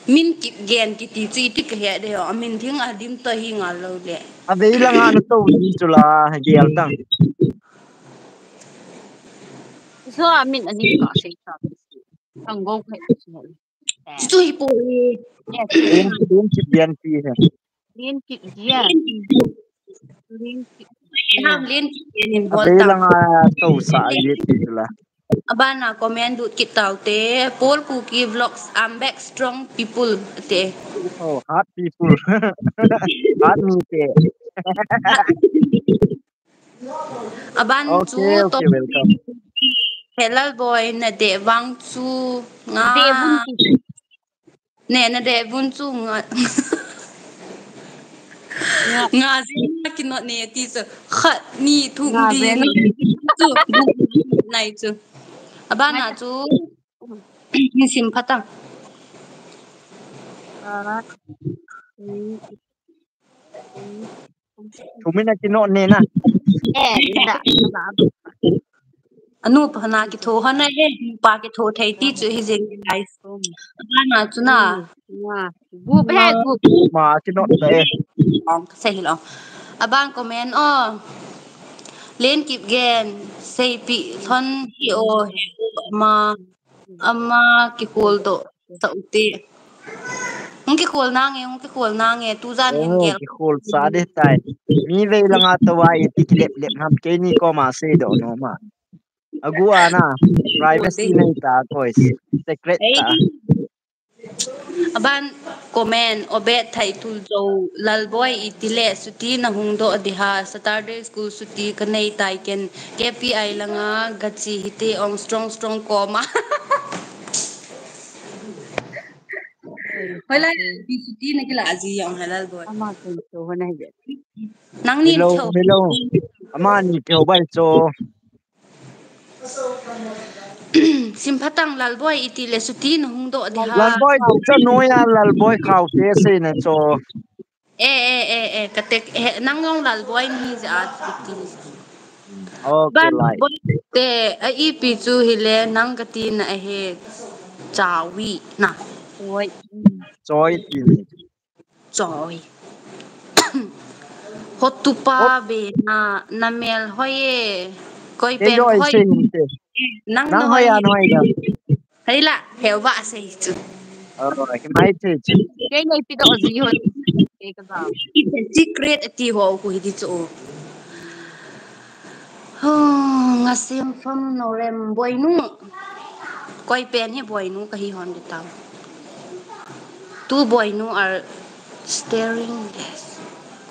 min kịp gen ki ti chi ti ka he de yo min thing a dim to hi nga lo le À vậy là ngàn tông chỉ chula gel tang. Số mình anh đi có sinh thật. Thằng ngô phải rồi. chu hi po Yes, Dem chip gen pi he. liên kịp yeah. Liên kịp ham lên kịp gen in À bol vậy là tang ngàn tông sa ye ti chula. abana comment dut kitaw te Paul Cookie Vlogs I'm back strong people te Oh, hot people. Hot me te. aban chu Okay, to okay, welcome. helal boy na de wang chu nga Dê vun kịp. ne na de bun chu nga Nga nga zin na kinot ne ti so khat ni thung nga di về ni chu nai chu ngay abana ta. chu ni sim phatang À, Thumina kino ne na. Linda. Anu phana ki tho hana he pa ki tho thai ti chu hi jeng guys. Ana chu na. Group he group. Ma kino da e. Say hello. Abang comment lên kịp gen say pi thon hi o ma ama ki kol do sauti cái kol na nge tu zan hen gel Ki khol sa de tai. Mi ve langa to wa ti klep lep ham ke ni ko ma se do no ma. Agu ana privacy nei ta kois. Secret ta. aban comment obet thai tu zo lalboy itile suti na hungdo adiha Saturday school suti kanai tai ken KPI langa gachi hite ong strong koma Hola, suti na kila azi yang halal boy. Ama ko to hona he. Nang nin chou. Hello. Ama ni kyo bai cho. Simpatang lalboy itile suti na hungdo adiha. Lal boy cho noya lal boy khao te se na cho. Katek nang ngong lalboy ni za suti. Okay lai. Te ai pi chu hile nang gati na he chawi na. Oi. Choi ti ni. Choi. Hotupa be na mel hoye koi Ke pen yo hoi se ni te. nang Nang no hoi hoi an hoi da. hay la heo ba se chu Ki mai te chi. Ke nei pi do zi ho. Ke ka ba. secret ati ho ku hi chu ngasim fam norem boinu koi pen he boinu ka hi hon ditam tu boinu are staring this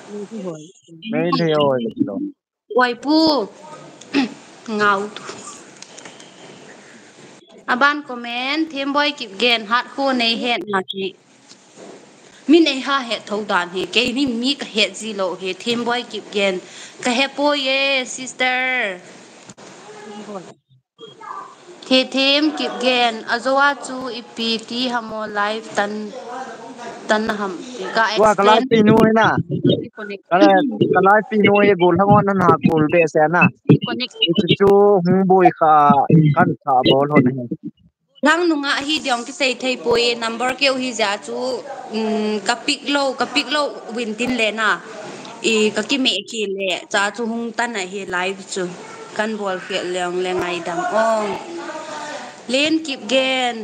Nei pi hoi. Mai le yo lo. koi pu ngau tu aban comment them boy kip gen hat ko nei het na ki min ai ha het thau dan he ke ni mi ka het zi lo he them boy kip gen ka he po ye sister Thì thêm kịp gen azoa chu ipi ti hamo live tan ham ka Wa kalai explain pi nu na. Kalai pi nu ye gol hangon na kul be se na. Chu hung boy kha kan tha bol hon he. lang nunga hi diong ki sei thei po e number keu hi ja chu kapik lo win tin le na ka ki me ki le cha chu hung tan na hi live chu kan bol ke leong le ngai dam ong len kip gen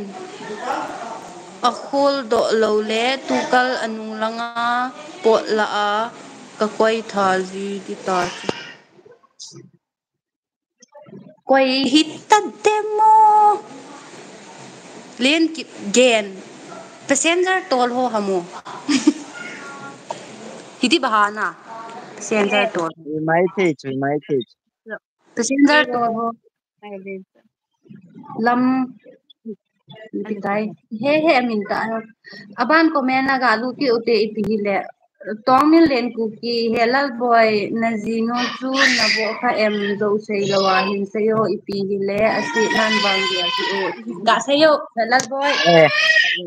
a khol do lo le tukal anung langa pot la a ka koi tha ji ti ta koi hit ta demo len kip gen passenger tol ho hamo hiti bahana passenger tol Mai te chi mai te. passenger tol ho lam tai he amin ta aban comment na ga lu ki ute ipi le tongmin len ku ki helal boy nazino chu na bo kha em do sei lawa hin seyo ipi le asi nan bang dia ki o ga seyo helal boy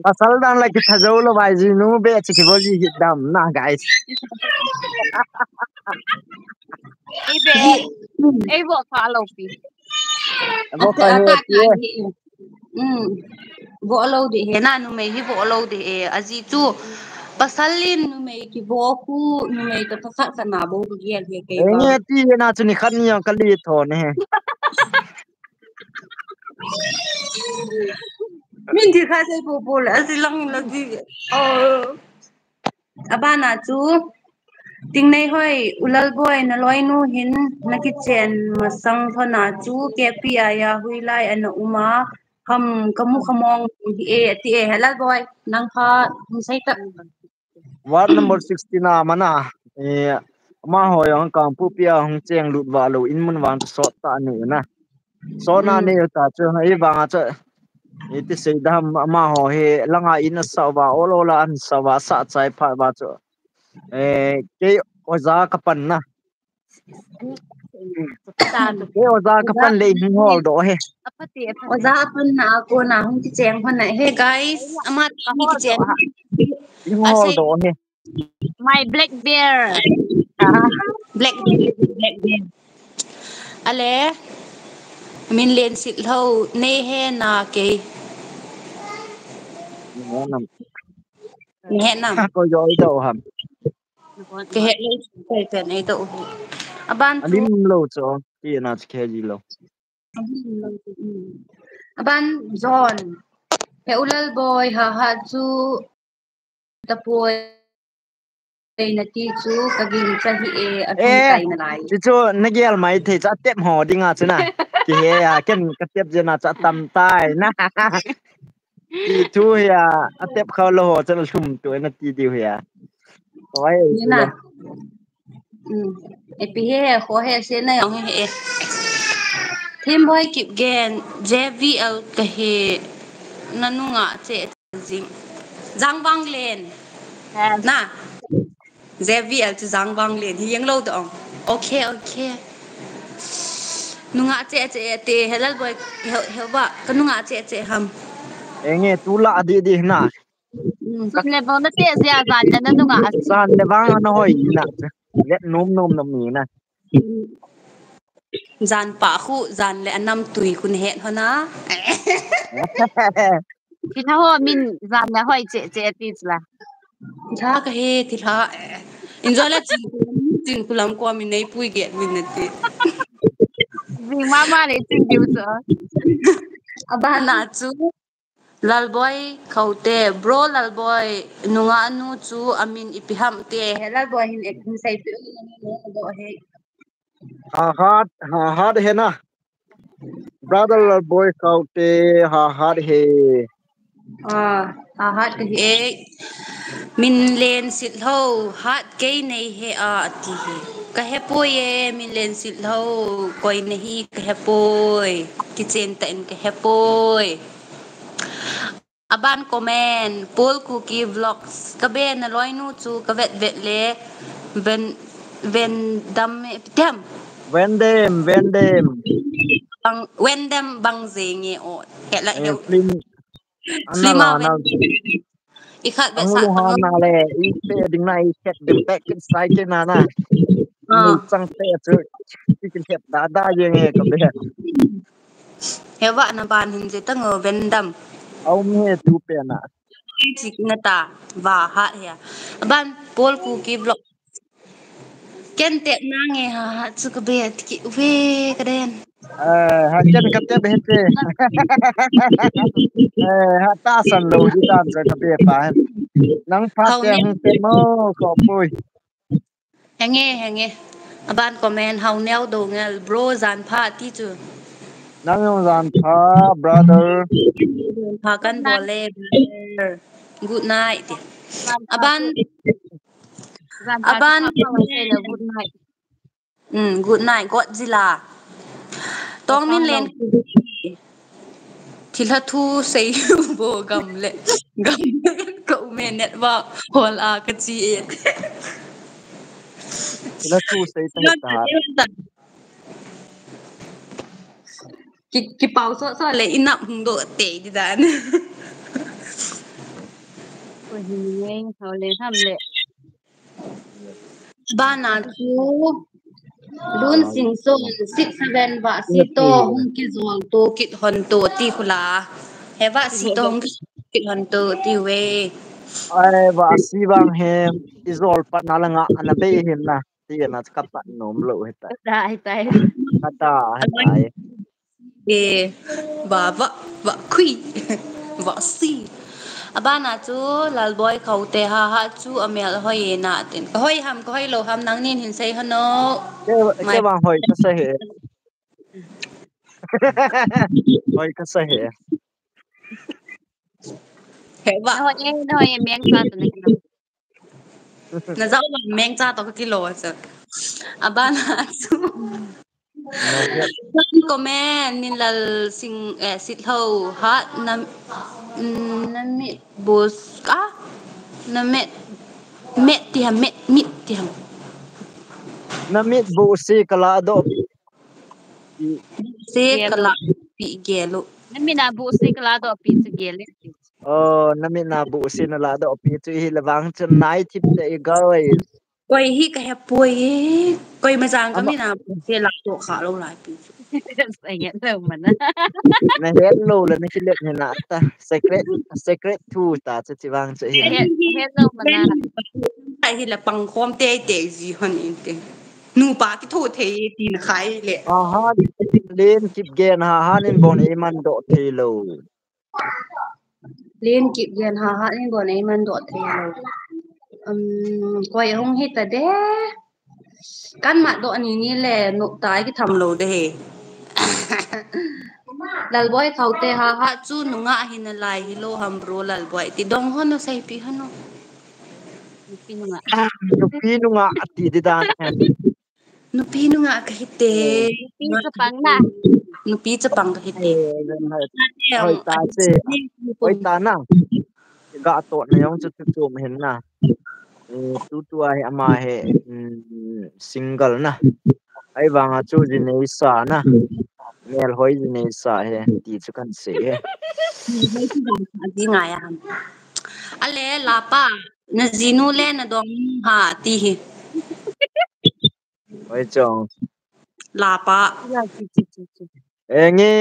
Pasal dan lagi thajau lo bai ji nu be chi ki bol ji dam na guys. Ibe. Ei bo follow pi. Bo ka he ti. Bo lo de he na nu me hi bo lo de e aji chu pasalin nu me ki bo ku nu me ta kha kha na bo ku ye he ke ba Nge ti na chu ni khan ni ka li tho ne. min thì khai sai bồ là gì lăng là gì abana chu ting nei hoi ulal boy na loi nu hin na ki chen ma sang thona chu KPI ya hui lai an uma ham kamu khamong ti e helal boy nang kha sai ta Ward number 60 na mana. Ma ho yang kam pu pia hong cheng lut wa lo in mun wang so ta ni na. So na ni ta chu hai wa cha. Iti sei dam ma ho he langa in sa wa olola an sa wa sa chai pha wa chu. Ke oza kapan na. Ke oza kapan le hi hol do he. oza apan na ko na hong ki cheng phan na hey guys ama ki cheng Hi hol do he. My black bear. Black bear. Ale min len sit ho ne he na ke he nam có giỏi đâu hầm ke he ke pe nei to aban chu alim lâu cho thì nó sẽ gì lâu aban zon he ulal boy ha chu tapoi na ti chu kagin sa hi e atum ê tai na lai chị cho nó ghé mày thì chắc tiếp họ đi ngã chứ nè chị he à cái tiếp gì nào chắc tầm tai na chị thu à tiếp khâu lâu cho nó sum tuổi nó chị điều à có ai ni na e pi he ho he se na yong he thim boy kip gen JVL ka he nanunga che jing zangbang len Yes. na JVL chu zangbang len hi yang lo to okay nunga che te helal boy helba kanunga che ham em nghe tu lạ đi na Sun level na te zia zan na nu nga asi. san le bang nó hỏi gì nè let nôm nằm mì nè zan pa khu zan le anam tui kun het hona Ki tha ho min zan na hoi che ti la. tha ka he ti tha inzola chin kulam ko mi nei pui get min na ti Zing mama le ching diu cho. abana chu lalboy khaute bro lalboy nunga anu chu amin ipiham te helal boy hin ek sai tu do he ha hard है ना brother boy kaute ha hard है hat he min len sit ho hat ke nei he a ti he ka he poye min len sit ho koi nei ka he poy ki chen ta in ka he poy aban komen pol cookie vlogs ka be na loi nu chu ka vet le ven dam tem when them bang when them bang zingi o ke la he film slima anala na ven ikhat vet ang sa luha tang na le i pe ding na i set dem tek kin sai ke na na ni chang te chu ti kin het da ye nge ka be hewa na ban hin je tang ven dam au me tu pe na chik na ta wa ha ya ban pol cookie vlog ken te na nge ha chu ka be ki we ka den ha ken ka te be te ha ta san lo di dan sa ka be pa nang pha hau te ne hung te mo ko pui henge aban comment hau neo do ngel bro zan pha ti chu nang yong zan pha brother pha kan Good bo night. le good night ti Zan pa aban chu. Zan pa chu aban pa pa wa say la good night. good night godzilla Ko tong min kang lo. len thì là thu xây bộ gầm lệ gầm cậu mẹ nét vào hoặc là cái gì na tu sai ta het ta cái bao số số lệ in nặng hùng độ tệ đi đàn Ko hi ngeng so le tham le. ba na chú đun sinh son 6-7 vạ si to hung ki zong to kit hon to ti khula he vạ si to hung kit hon to ti we ai ba si bang hem izol pat na langa ana be hem na ti na ka pa nom lo heta Dai tai. kata heta e ba vạ quy vạ si abana chu lalboy khaute ha chu amel hoi na tin hoi ham ko hoi lo ham nang nin hin sei hano ke mai bang hoi ka sa he hoi ka sa he he ba No ye meng sa tu ne kilo. na zau ba meng cha to ka kilo sa abana chu no he comment min lal sing sit ho ha na mi bos ka na met ti ham met mit ti ham na mit bu si kala do se Gelo. kala pi gelo Na mi na bu si kala do pi su gele. Namit na buusin na lado opi tu hi labang chen nai tip te gawai quay hi cái hẹp bùi quay mà giang ama kami na thì lạc tổ khá lâu lại Saya ingat tahu mana. na hello la na kilet ni na ta secret tu ta chi wang che hi Hello mana. tại thì là bằng khom tê tê gì hơn in tê nu ba cái thô thế thì nó khai lệ aha len kip gen ha hanin bon e man do thelo lên kịp gen ha ha nên bọn ấy mình đọt thế lâu quay không hết ta đế căn mặt độ này như là nụ tái cái thầm lâu đế lal boy khâu tê ha ha chu nu ngã hin lai hi lo ham bro lal boy ti dong hon no sai pi hano Mungkin enggak. no pinu nga ati di dan nu pi nu ngã ka hite Mungkin sepang na. nu pi cha pang ka hite hoi ta che hoi ta na ga to na yong chu chu hen na tu tu ai ama he single na ai wanga chu ji nei sa na mel hoi ji nei sa he ti chu kan se he di nga ya ale la pa na zinu le na dong ha ti hi hoi chong la pa Ya, cici. nge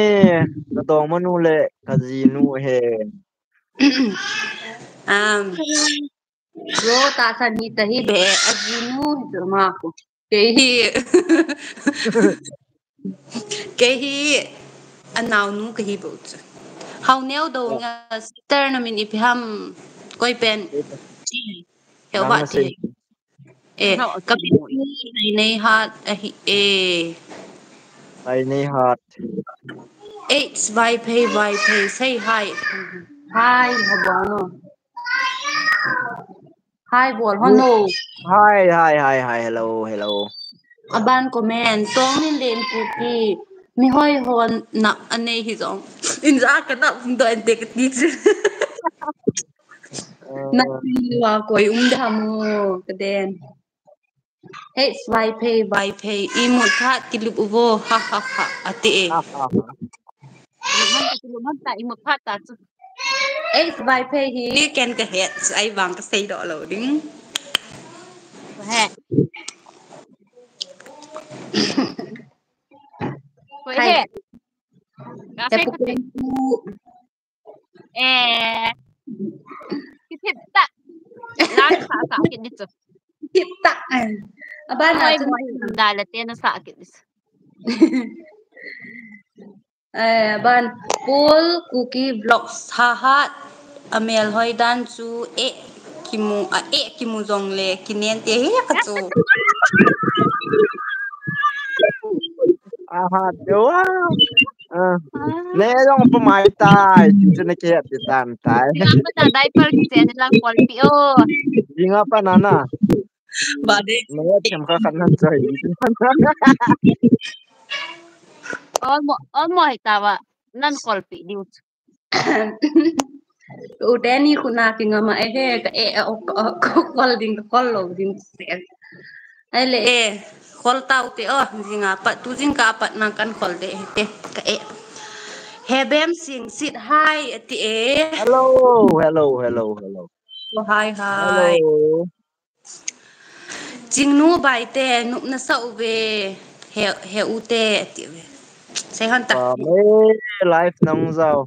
ka dong manu le ka ji nu he bro ta sa ni ta hi be azinu ma ko ke hi ke hi anaw nu ke hi bo hau neo do nga sister na min ipiham koi pen he nang ba na ti se kapit ni nei hat ai nei hat H vai pay say hi hi habano hi bol hono hi hello aban comment tong nin len ku ki mi hoi hon na ane hi zong in za ka na do ente ka ti na wa koi da mo kaden vai pay i mo khat ki lu ubo ha ate Luman tak imut patah tu. vai pay hi ken ka het ai wang ka sei do lo ding Weh. Weh. hai Kafe he kafe. pu Kita tak. Lang sakit dito. kita aban na Hoy mo dalat yan na sakit dito. ban pool cookie vlogs ha ha amel hoi dan chu kimu jong le kinen te he ka chu wow ne dong pa mai tai ti chu na ke ti tan tai Lang mo na diaper kasi ano lang quality oh. Jinga pa nana ba de ne chem ka kan nan chai All mo hitawa nan quality dito. udeni kuna ki ngama he ka kol ding kol lo ding se ale kol tau te jinga pa tu jing ka pa na kan kol de te ka hebem sing sit hi ati hello hi hello Jingnu bai te nu na sa uve he u te ti ve sai han ta pa me life nang zao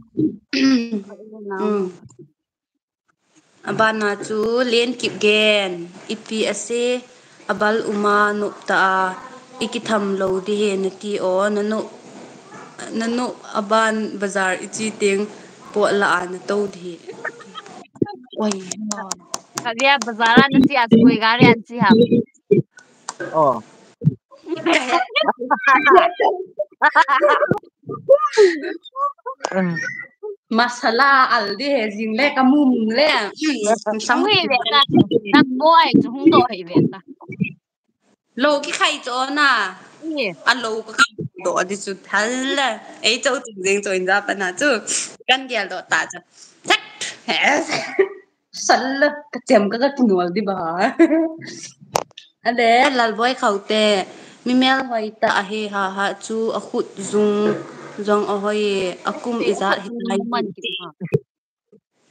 abana chu len kip gen ipi ase abal uma nu ta ikitham lo di he na ti o nanu aban bazar ichi teng po la an to di oi Kagaya bazaran na siya askoy gari an siya. oh masala al di he jing le kamum le sam Uy, beta. Nagboy, hung do hay beta. lo ki khai cho na Uy, alo ko ka do di chu thal la ei chau tu jing cho inda pa na chu kan gel do ta cha chắc sal ka chem ka tinwal di ba ade lal boy khaute mi mel hoi ta he ha chu a khut zong a hoi akum izat hitai naman kita.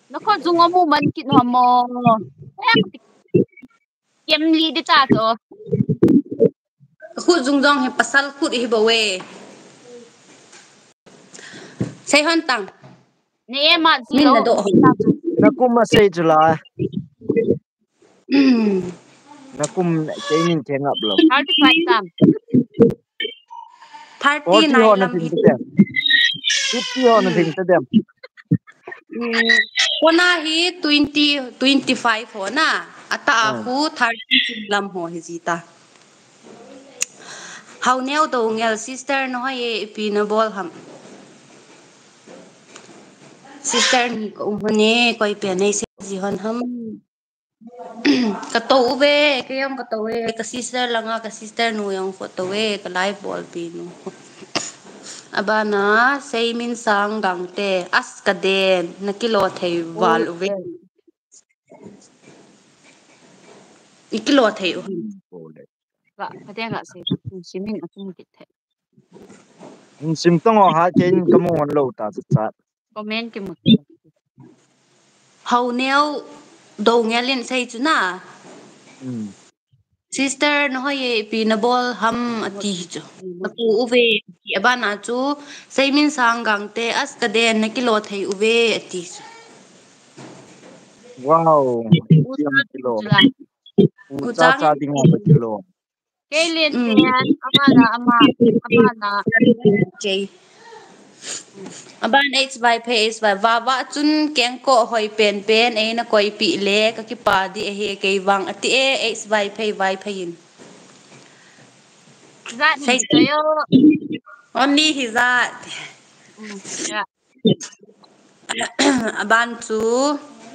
nó có dùng ở mu mình kịt hòm mò kiếm ly đi ta cho khu dung dong he pasal khu hi bawe sai han tang nè mà chỉ min na lâu do ta cho nakum masay jula nakum kainin thengap lo 35 tam 30 40 ho nai na lam thing hi te dem 50 ho na thing te dem kona hi 20 25 ho na ata khu 30 lam ho hi jita how neo do ngel sister no ye ipina bol ham sister ni ko umhone koi pe nei se ji hon ham ka to ve ke yam ka to ve ka sister langa ka sister nu yang ko to ve ka live ball pi nu abana sei min sang gang te as ka den na kilo thei wal ve ikilo thei u gạ phải thế gạ gì ta cũng xin mình cũng kịt thế sim tong ho ha kain kamu on lo ta chat comment cái một how neo do ngelin sei chu na sister no ye pinabol ham ati chu apu uve abana chu seimin sang gang te as ka den na kilo thei uve ati chu wow usa kilo jula cha cha dinga ba kilo cái liên tiền ama na okay aban h by pace by wawa chun keng ko hoi pen pen e na koi pi le ka ki pa di e he ke wang ati e h by pay by payin ra say đi tới only his that dạ aban chu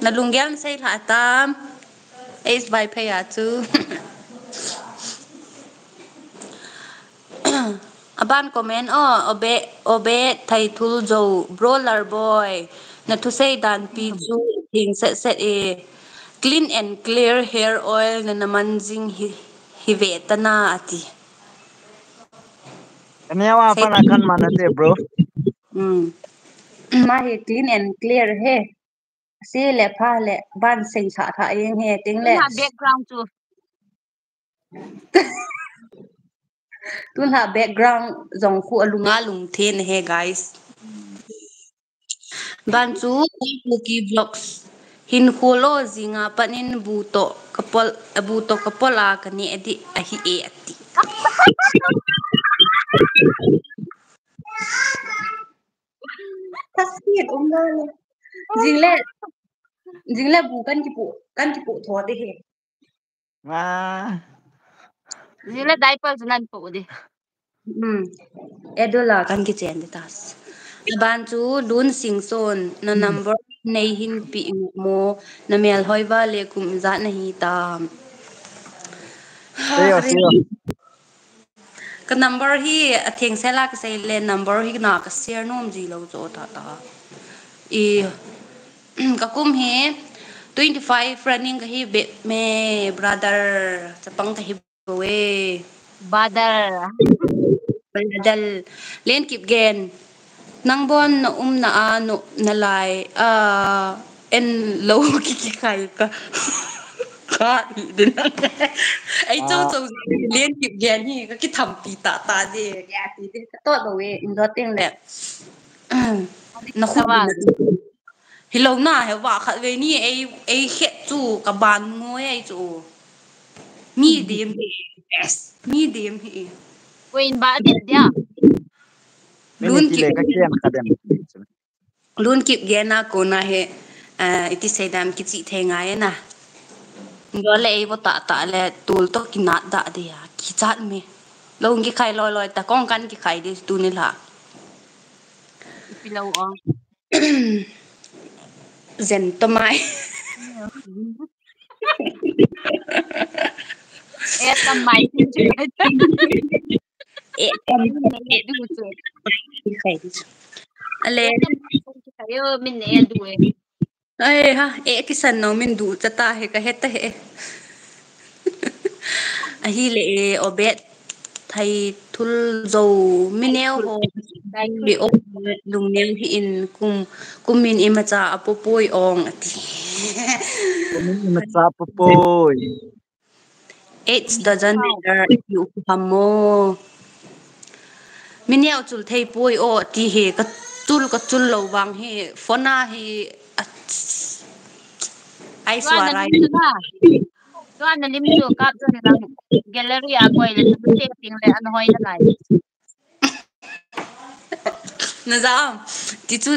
na lungyal say la tam h by pay a chu aban comment obe thai thul jo brawler boy na thu say dan pi chu thing set e clean and clear hair oil na naman jing hi ve tana ati kaniya pa na kan manate bro ma he clean and clear he si le pha le ban sing sa tha yeng he ting tôi le là background chu tun ha background jong khu alunga lung the he guys ban chu ki vlogs hin kholo zinga panin buto kapola kani edi ahi e ati tasir umna jingle bu kan ki pu tho de he như là diaper cho nên phụ đi edola kan ki chen de tas ban chu lun sing son na number nei hin pi mo na mel hoiwa le kum za na hi tam seyo ka number hi atheng sela ka sei le number hi na ka share nom ji lo cho ta ta e ka kum he 25 running ka hi be me brother chapang ka hi we badar dal len kip gen nang bon na na ano na lai en lo ki kai ka ka din ai châu liên kịp gen hi ka ki tham pi ta de ya ti de ka to do we in do teng le na khu tawag hilong na he wa kha ve ni ai het chu ka ban ngoi ai chu medium hi yes medium hi queen ba dit dia lun minute kip le ka kian kadem lun kip gen na ko na he iti sai dam ki chi the ngai na do le bo ta le tul to ki na da de ya ki chat me long ki khai loi ta kong kan ki khai de tu ni la ipilaw ang zen to mai eta mai tin chu e ne du chu ki khai ale eta mai tin chu kayo min ne du e ai ha e ki san no min du cha ta he ka heta he a hi le obet thai thul zo mineo ho Dai li o lung neng hi in kumin imacha apopoi ong ati Kumin macha popoy. 8 dozen meter yu hamo minia chul thei poi o ti he ka chul lo wang he fona he ai Tuan na swarai lim na. Tuan na lim chu kap chu nang gallery a koi le chu te ting le an hoi na lai. na za ti chu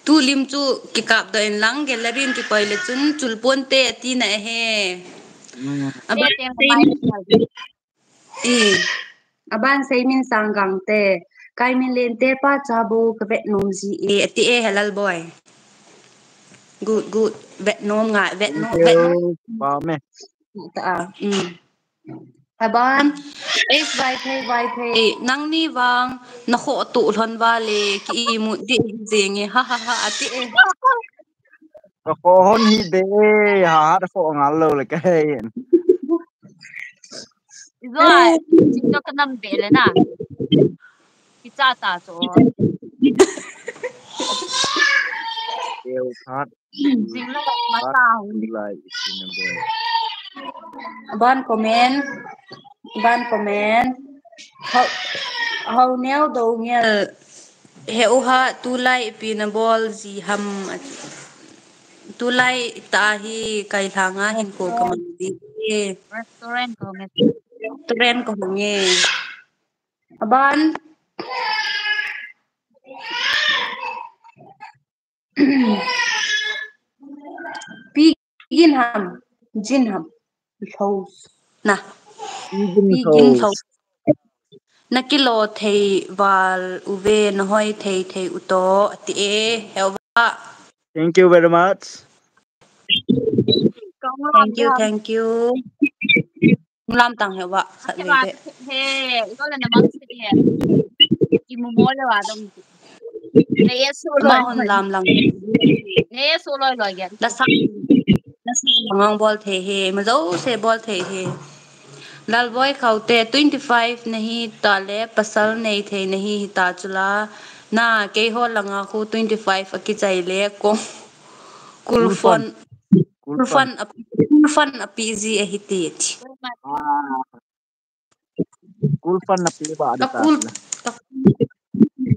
tu lim chu ki kap da in lang gallery ki koi le chul pon te ti na he Te aba ting sei mai lai. i aban sei min sang gang te kai min len te pa cha bo ka vet nom ji e ti e halal boy good vet nom nga vet Thank no vet no you. Pame. ta aban es vai thei nang ni wang na kho tu hlon wa le ki i mu di jeng ha ha ha ati e Ko hon hi de ha da fo ngal lo le kai. Izoi jing no kanam be le na. Pizza ta chu. Kêu phát. Jing lo ma Phát ta. lại in a boy. ban comment how neo do ngel heu ha tu lai pin ball ji ham tu lai ta hi kai thanga hin ko kaman di Restaurant ko me. tren ko nge aban pi jin ham house na Even pi gin toes. house na kilo thei wal uve na hoi thei uto ti e hewa Thank you very much. thank you lam tang hewa sat Ate ve ba be he ikaw na namang sige. Imumolo wa dong. Ne yeso ma loy hon loy. lam lang Ne yeso loy loy yan. la sa ngang bol the he ma zo se bol the he lal boy khaute 25 nahi tale pasal nei the nahi ta chula na ke ho langa khu 25 aki chaile ko Cool fun. kulfon Cool fun. kulfon apizi a hiti Ah, cool fun na pi ba ada tas kakul la.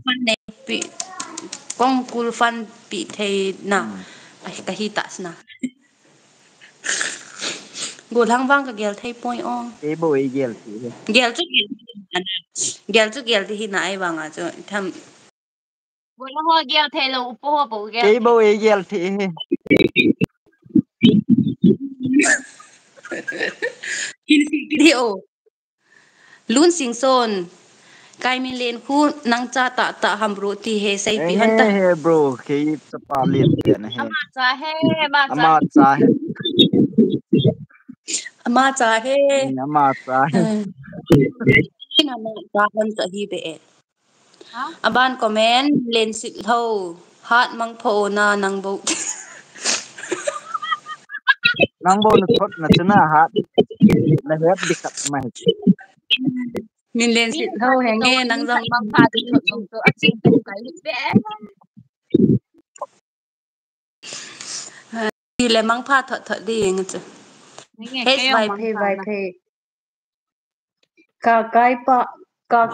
fan nei pi kong kulfan pi thei na ai kahita sna go lang wang ka gel thei poi ong Ke bo e gel ti. gel chu gel ti hi na ai wanga chu tham Wala ho gyal thelo upo ho bo gyal. Ke bo e gel ti. hi o lun sing son kai min len khu nang cha ta hamru ti he sai pi han Enge ta he bro ke sa pa liet te na he. Ama cha he ma cha. Ama cha he. ma cha he Ama cha he. na ma cha han sa hi be e Ha? aban comment len sit tho hat mang pho na nang bo Nang bo na thot na chuna hat. Na het dikat mai. min len Min sit tho cha he to nge min nang cha jong bang pha ti thot bang to aching tu kai be. đi le mang pha thọ thọ đi ng chu Nge hết ke yong bang pha vai na. phe ka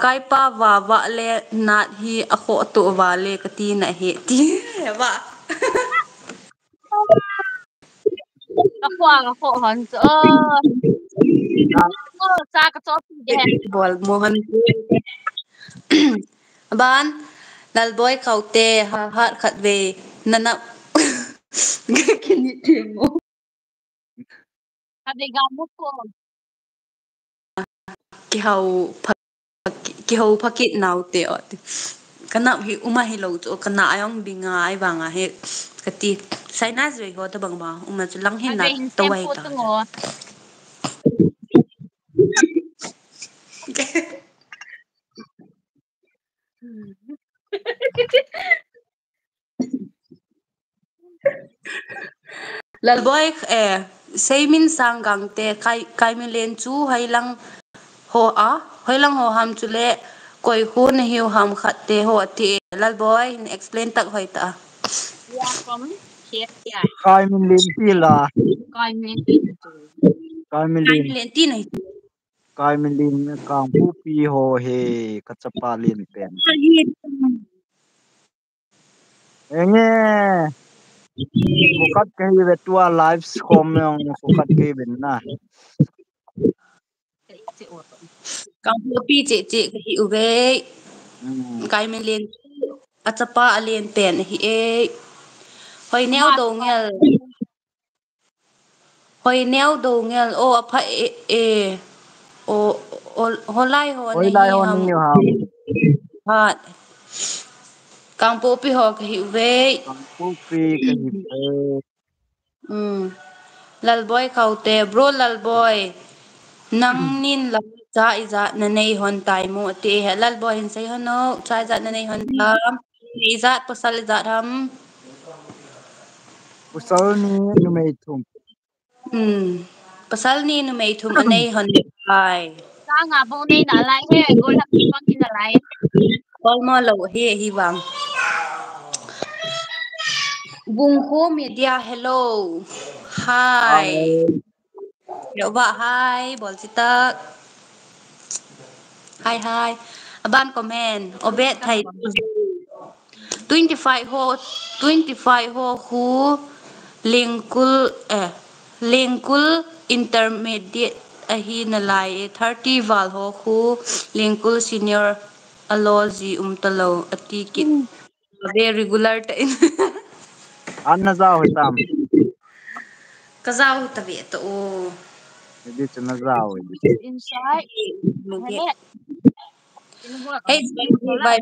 kai pa wa le na hi a kho to wa le ka ti na he ti wa Ka kwa ka kho han cho. Ko cha ka cho ti de. bol mohan ban dal boy kaute ha ha khat ve nana kini ti mo Ka de ga mu ko. ki hau ki hau phakit nau te ot kana hi uma hi lo chu kana ayong binga ai wanga he kati saina zwe go ta bang ba uma chu lang hin Ka na de in to sem wai po ta tu ngo. lal boy sei min sang gang te kai kai min len chu hai lang ho a hai lang ho ham chu le Koi hun hiu ham khatte ho ati lal boy explain tak hoi ta. We are from KSI. Kai min lim ti la. Kai min tin tu. Kai min Kai lim. len ti nai. Kai min lim kang pu pi ho he kachapa lin pen. Enge. Sukat kahi vetua live skom yang sukat kahi benna. Kang pu pi che che hi u ve. Kai min len achapa alen pen hi e. Hoi neo do ngel. Hoi neo do ngel o apha e o holai ho Oi na lai hi ho ham. ni ham. Hat. Kang pu pi ho hi u ve. Kang pu pi kahi pe. Lal boy kaute bro lal boy. Nang nin la cha iza na nei hon tai mu ti he lal boy hin sai hono cha iza na nei hon tam iza pasal iza ram Usal ni numei thum. pasal ni nu mei thum anei hon ai Sa nga bo nei na lai he go la ki pang kin na lai. kol mo lo he hi wang bung ho media hello hi Ai. yo ba hi bol chita hi hi aban comment obet thai 25 ho 25 ho khu lengkul lengkul intermediate ahi na lai 30 val ho khu lengkul senior aloji umtalo ati kit ave regular ta in Anna za hoitam. kazau tabi to o Jadi cina za hoi. Inside. Hele. Sino bo hey kami by sino la. by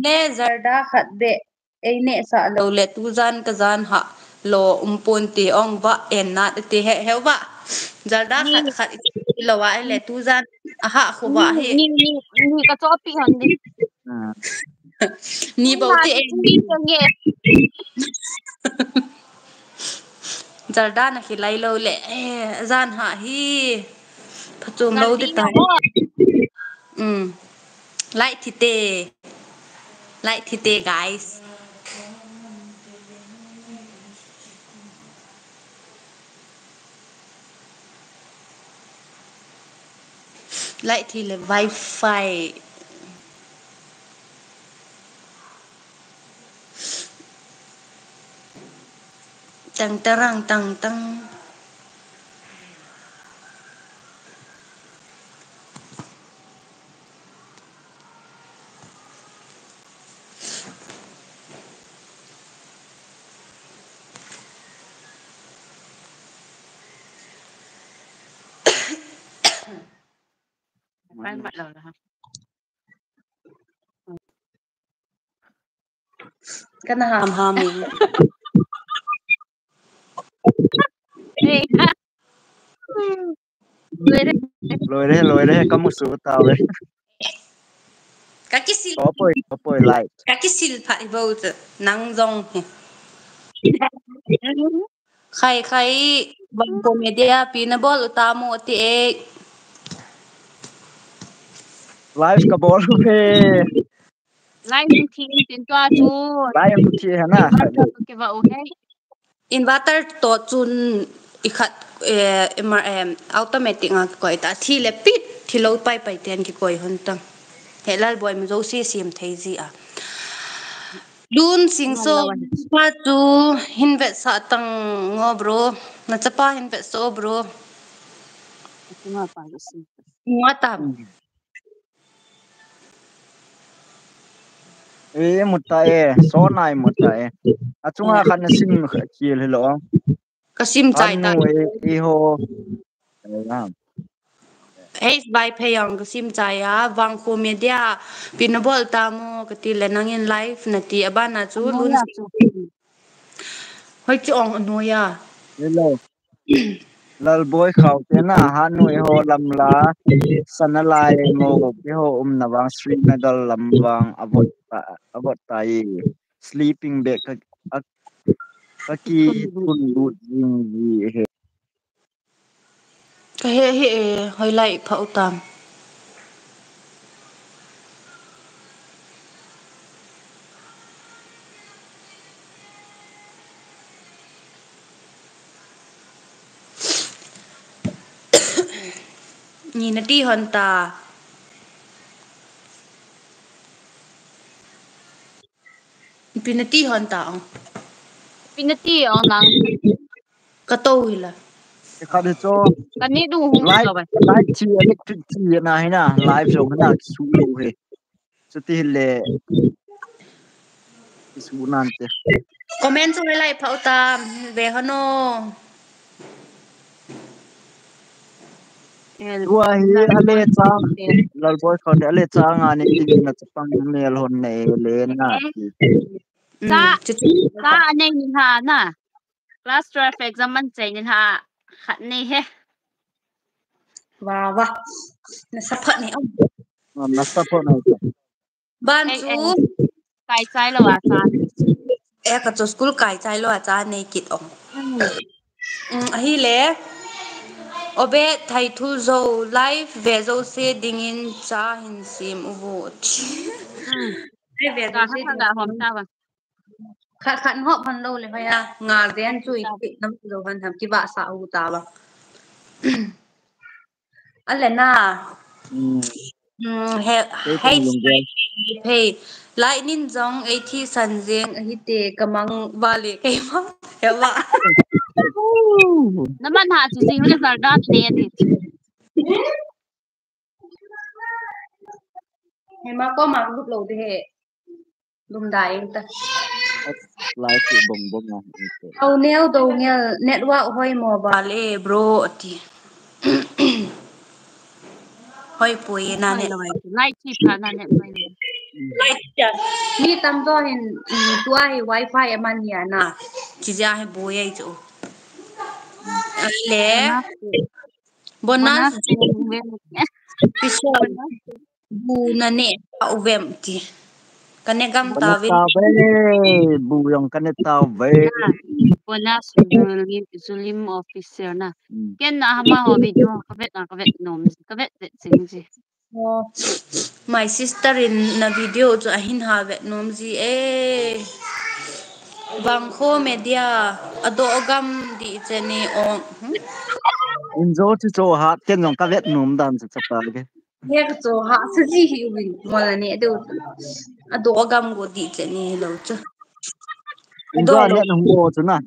ne zarda khat de ei ne sa lo le tu zan ka zan ha lo umpon ti ong ba en na ti he he ba zarda Ni khat khat lo wa le tu zan ha khu ba he ni ka to pi hon di. ni Ni bo na ti ni en ni nge. zarda na khi lai lo le zan ha hi phachum lo Naldi ti na tai bo. lại thì tê guys lại thì là wifi tăng tăng tăng tăng Phải mặt đầu là ha. cái nào hàm hàm mình Ê ha. Người đấy. Loi deh kamu su tahu. Apa light. các cái sil phải vô năng dòng khai khai bằng comedia pinabol utamu ti e Live ka bol pe. Lai hung thi tin toa chu. Lai yang putih hana. Cái vợ okay. inverter to chun ikhat automatic nga koi ta thi le pit thilo pai pai ten ki koi hun tang helal boy mo si sim thei ji a lun sing so pa chu hinvet sa tang ngo bro na chapa hinvet so bro Cuma pa isi. ngatam Mutai so nai mutai. Acunga kan sim kiel lo. kasim chai ta Anu ho. hey by payong kasim chai a wang ko media pinabol tamu katile nangin live na ti abana chu Ano lun ya chu. hoi chu ong anoya Hello. Lal boy khau te na hanu ho lam la sanalai ngo ke ho nawang Srinagar lambang avot tai sleeping bag ka ki thun lu jing ji he cái hệ hệ hơi lại phẫu tầm nhìn nó đi hơn ta Infinity hơn ta Pinati ang lang. cái tôi là cái khác đi cho Kani du hung live lo ba. live chi electric chi na hi na live so na su lo he so ti le su nan te comment rồi lại phao ta về hơn nó tua hi ale chang lal boy khon de ale chang ani ti na chapang mel hon ne le na Sa anay ni ha na. Class 12 exam man chay ni ha. Khat ni he. wow wow nó sắp phận này ông na sa po na ito ban Hey, chú Kai chay lo wa sa. em cả chỗ school cài trái lo à cha này kịt ông hi lẽ obe thầy thu dâu live về dâu xe dingin cha hin sim uvo ai về Ka dâu ha xe ka ga hom ta ba. khát khát họ phần đâu lại phải à ngà đen chui kịt nắm dâu phần thầm ki vạ sa u ta ba Alena cái hay yung ge hey lại nín dòng ấy thì sẵn riêng ấy tê kamang vale cái mà hiểu ba Naman ha tu si huli zardat ni edit. hay mà có mà lúc lâu thì hệ lùm đại ta live ti bong bong na đâu nghe network hơi mobile bro thì hơi bùi na Mai net lo ai. Lai chi pa na net mai. mi tam do hin tua hi wifi man ya na chỉ ra hay bùi ấy chỗ lẽ bonus piso bu na ne uvem ti kane gam ta vin Kaneta ve buyong kaneta ve Bonus Zulim officer na. Ken na hama ho video kavet nom kavet sing si. my sister in na video cho ahin ha ve nom ji e bangkho media ado gam di cheni on inzo ti cho ha ken jong kavet num dan sa pa ke he cho ha sa ji hi win mola ne ado gam go di cheni lo cho inzo do lo net nong o chu na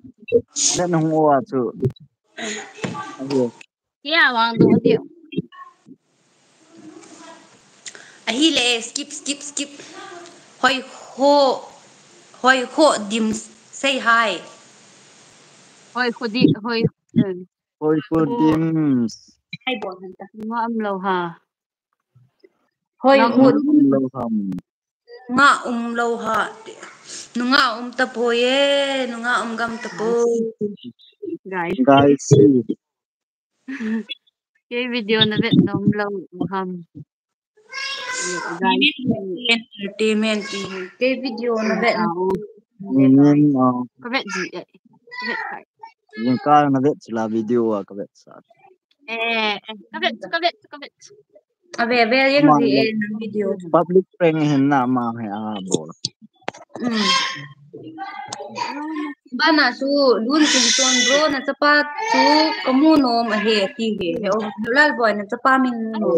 net nong o a chu ayo Kia wang do dio. ahi le skip hoi ho dim say hi Hoi khudi hoi hoi fu dim hai bon han ta ngo am lo ha. hoi Long ho lo ham nga lo ha nu nga ta po ye nu nga gam ta po Guys. guys Cái video na vet nom lo ham. Guys. entertainment cái video na ve nin Kavet ji. Kavet kai. yung ka na vet sila video a kavet sa Kavet. ave yang gì na video public prank hin na ma he a bo bana su lun kin ton bro na chapa chu kamu no ma he ti he he o lal boy na chapa min no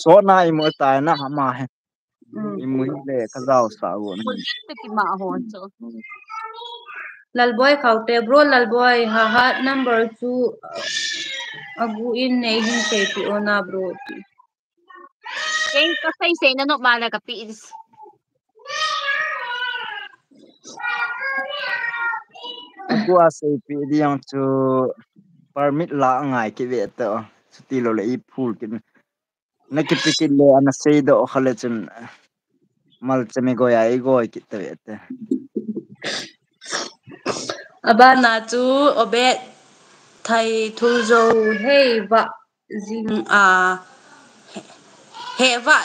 so na imo ta na ma he imo le ka daw sa wo na Ki ma ho so. lal boy khaute bro lal boy ha number 2 agu in nei hin se ti ona bro Kay say na no mala ka piis. aku asai pi diang chu permit la ngai ki ve to ti lo le I phul kin na ki pikin le ana sei do khale chun mal cheme go ya I go ki te ve te aba na chu obe thai thu zo hey va jing he va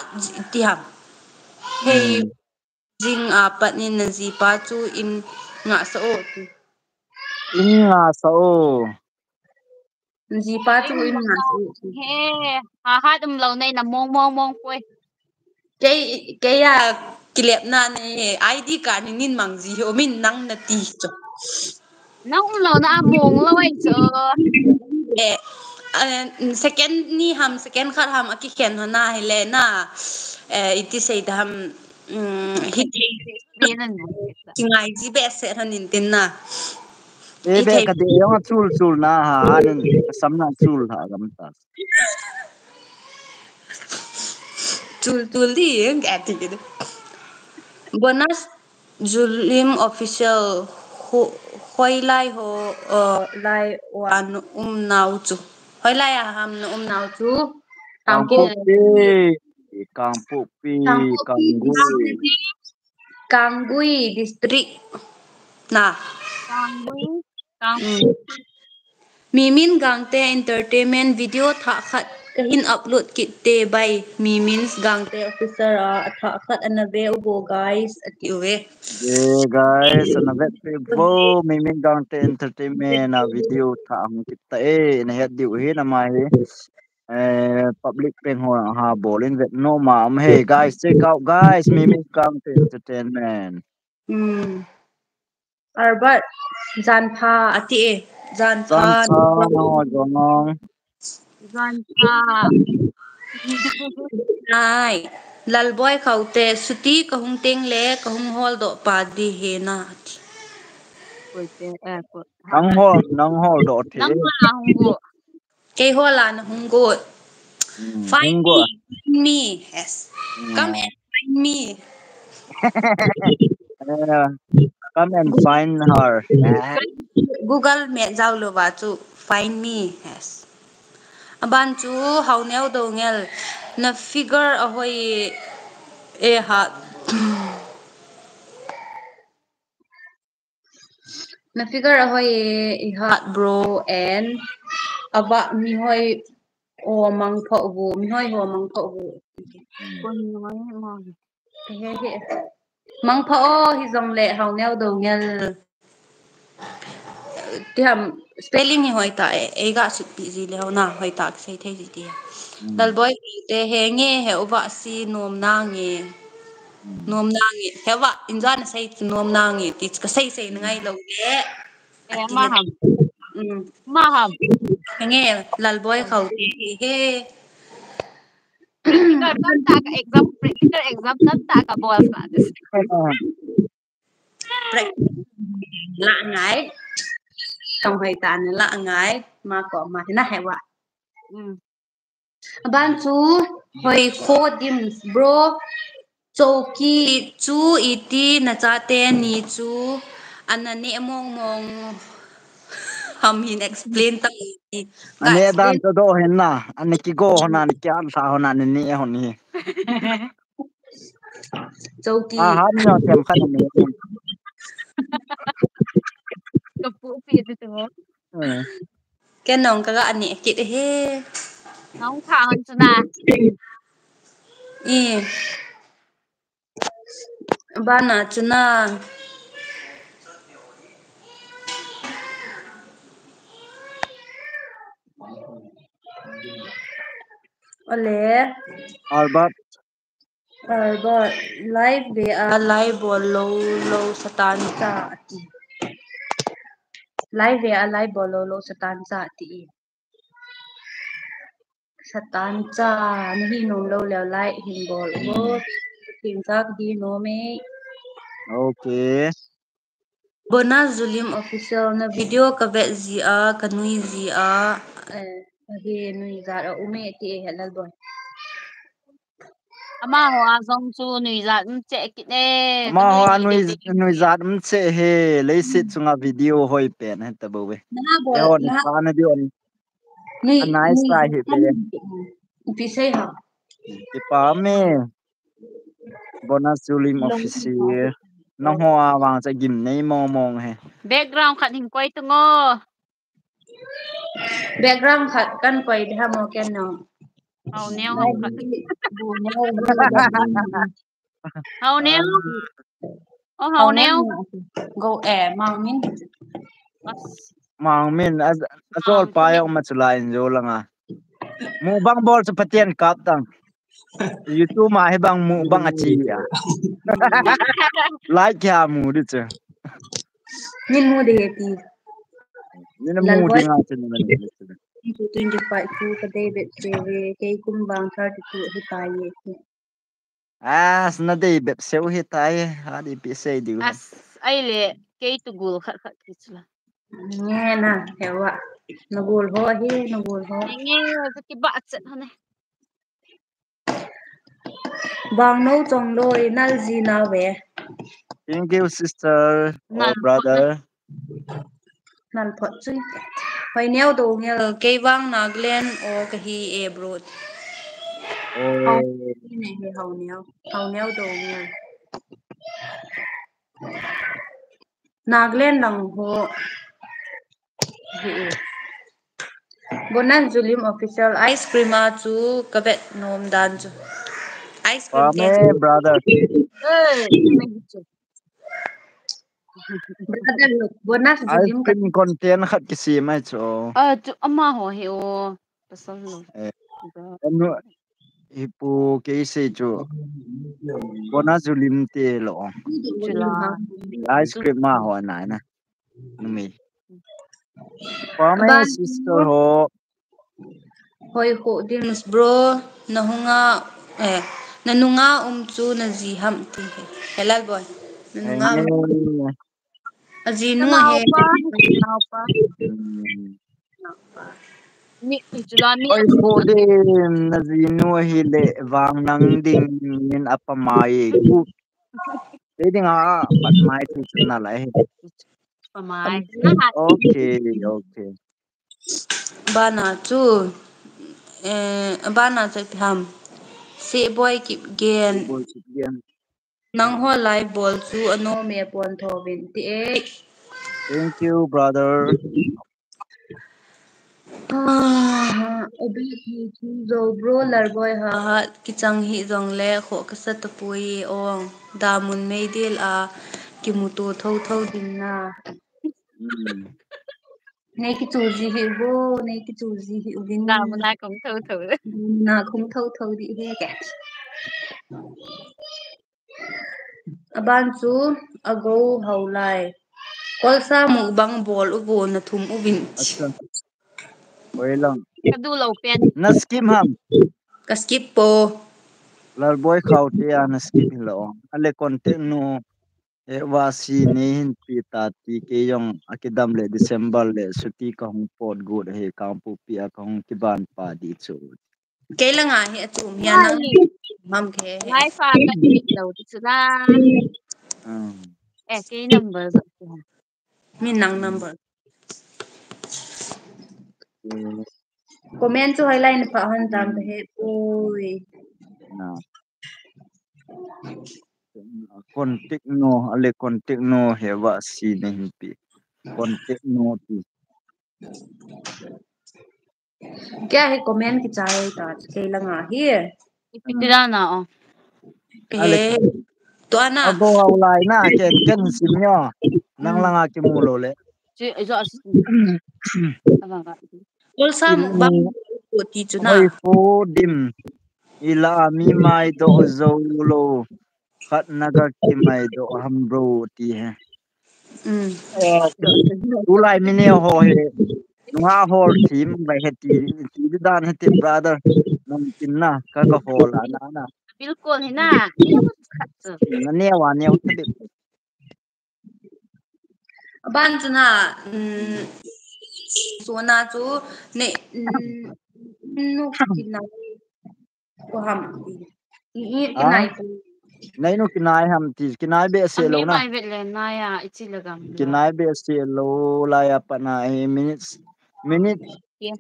ti ham hey jing pat ni na ji pa chu in nga sa o tu in nga sa o ji pa chu in nga sa o tu He ha lo nay na mong poi. cái ya kilep na ne ID card ni nin mang ji ho min nang na ti cho Nang lo na mong lo ai so. e second ni ham second khat ham aki khen hona hele na iti sei dam hit Explain mo. kingai ji be se hanin tin na Ebe kade yung chul na ha hanin samna chul ha gamta. Chul di yung ati gitu. Bonus Zulim official hoi lai ho lai wan nau chu hoi lai ham no nau chu Kangpupi Kanggui district na Mimin gangte entertainment video tha khat kahin upload kitte by Mimin's gangte officer tha khat anabe ubo guys atiwe guys na vet vo Mimin gangte entertainment na video tha ang kita na het diu hi na mai public peng ho ha bolin vet no ma hey guys check out guys Mimin gangte entertainment Arbat Zanpha ati Zanpha no jonong Nai lalboy khaute suti kahung teng le kahung hol do pa di he na nang hol do the ke hola na hunggo find me yes come and find me come and find her Google me jaulo ba chu find me yes aban chu hauneu do ngel na figure ahoi e ha na figure ahoi e ha bro and aba mi hoi o mang pho bu mi hoi ho mang pho bu mang pho hi jong le hauneu do ngel tiam spelling hi hoi ta e ga su pi ji le na hoi ta sei thei ji ti dal boy te he nge he uba si nom na nge he wa injan sei nom na nge ti ka sei ngai lo le ma ham nge lal boy khau ti he practical exam ta ka boss na lạ ngái trong hơi tàn lạ ngái mà có mà thế này wa ban chú hồi khô dim bro choki chú iti na cha te ni chú anane mong hum hin explain ta ane dan to do henna ane ki go hona ni kya sa hona ni honi choki ham no tem khan ni kapu pi tu tu cái nong ka ani kit he nong kha hon chuna i bana chuna ole Albert live be a live bol lo satan cha ti live be a live bol lo satan cha ti satan cha ni hi nom lo le lai hin bol bo tin cha di no me okay Bonus Zulim official na video ka ve zi a kanui zi a he nui za ra ume ti helal boy ama ho a zong chu nui za che ki ne ma ho nui zat che he leisit chunga video hoi pen he ta bo we e on pa na di on nui nice try he pe pi sei ha ti pa me Bonus Zulim official no ho wang cha gim nei mong he background khat hin koi tu ngo background khat kan koi ha mo ken no hau neo hau neo oh hau neo go mang min mang min azol pa yung machula enjo langa mu bang bol sa patien kap tang YouTube ma he bang mu bang achi ya like ya mu di che min mu de ti ni na mu di nga chen na ni 25 tu ka David Sewe kay kumbang 32 hitaye. Na day bep seu hitaye hadi pi sei diu. As ay le kay tugul khat kisla. Nghe na hewa. Nagul ho hi nagul ho. Nge sa kiba at hane. Bang no chong loi nal ji na we. Thank you sister or Nan brother. Nan phot chui. Hoi neo do ngel kay wang naglen o ka hi e bro. Oh. Này thì hầu neo đồ nha Naglen lang ho Bonan Julim official ice cream chu kabet nom dan chu ice cream Pame cake brother. brother look Bonas Ice Julim ka cream content khat kisi mai cho. chu ama ho he o pasal lo. Anu ipu kisi cho. Bona zulim te lo. Chula. Ice cream ma ho nai na. Numi. Pame Aban sister ho. hoi ho dims bro nahunga nanunga chu na ji ham ti helal boy nanunga aji nu he Nào pa. Ni chula mi Oi po de nazinu hile wang nang ding min apamai gu. Thế thì ngã bắt mai thì chúng ta lại. Pamai. Na hat. Okay, okay. bana chu bana cha tham si boy ki gen Boy chicken. nang ho lai bol chu ano me pon thovin ti e Thank you, brother. obi ki chu zo bro lar boy ha ki chang hi jong le kho ka sat pui ong da mun mei dil a ki mu to tho din na nei ki chu ji hi bo nei ki chu ji hi udin Nào mà na cũng thử. na khum tho di he ka aban chu ago haulai kolsa mu bang bol u bo na thum u bin Acha. Oi lang. Kadu lo pen. Na skim ham. ka skip po Lar boy khauti an skim lo. Ale konte no e wasi ni hin pi ta ti ke yong akidam le December le suti ka hong pot good he kampu pi ka hong kiban pa di chu. kaila nga hi achum ya nang mam ke Lai pha cái chuyện đầu thì ra. Cái number rồi. min nang number comment chu highlight pa han jam he oi Na. Kontik no ale kontik no he wasi ni hin pi. Kontik no ti. kya he comment ki chai ta kaila nga hi Ipitira na oh. he to ana Ago haulai na ken simyo nang langa ki mulo le. Chứ do vâng ạ. kolsa mu bang ko ti chu na Oi fo dim ila mi mai do zo lo khat naga ki mai do hambro ti he. Tu lai mine ho he. Nga hol thim bai he ti dan he ti brother. Nam tin na ka hol ana. Bilkul thế na. Ni mo khat so. Na ne wa ne utabi. ban chu na so na chu ne nu ki na ko ham ti i ki nai Nay no kinai ham ti kinai be se lo Ami na. mai vet le na ya ichi lagam. Kinai be se lo la ya pa na minute Kia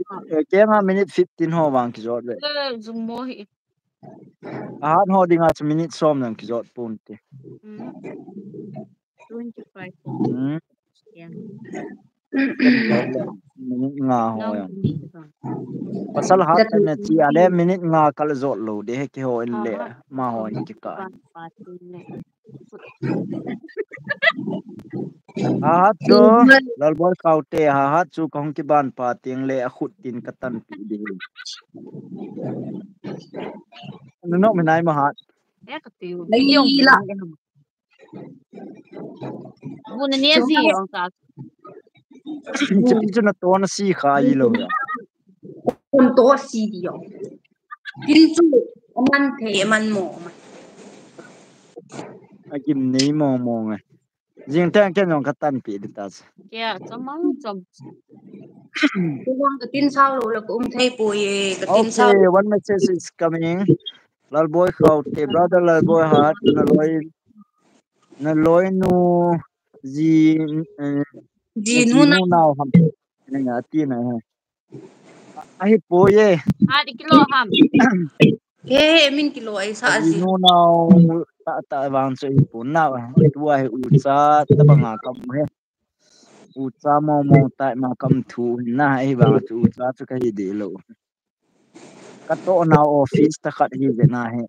kaya minute 15 ho wang ki jot le. zoom mo hi. Ahan ho dinga minute som nang ki jot pun ti. 25 po. Yeah. Kan jot le minute nga ho Nang yang. ni ba. Pasal hat ne ti ale minute nga kal jot lo de he ki ho in le ma ho in ki ka. Pati le. Ahat cho lal boy kaute ahat chu kong ki ban pa ting le a khut tin katan pi de. No minai ma hat. Ya ka tiu. Lấy Yung la buna ne si yung sa. Chỉ biết cho nó to nó xì khá gì lâu rồi. คนโตสีเดียวกินจุมันเทมันหมอมัน Akim ni mong eh. Jing tang ken nong katan pi ditas. Kaya chamang chom. คือว่างกระตินเศร้าแล้วก็ไทยปุยกระตินเศร้า Okay, one message is coming. Lal boy khaute brother lal boy hat na loy nu jiจี na นู ji นะ nu now ham. Nga ti na he. Ai poye. Adi kilo ham. เฮ้มินกิโลไอ้สา Ji จี nu now ta wang se hi pun now. Tua he u cha ta banga kam he. U cha mong ta ma kam thu na ai ba chu u cha chu ka hi de lo. Ka to now office ta khat hi ve na he.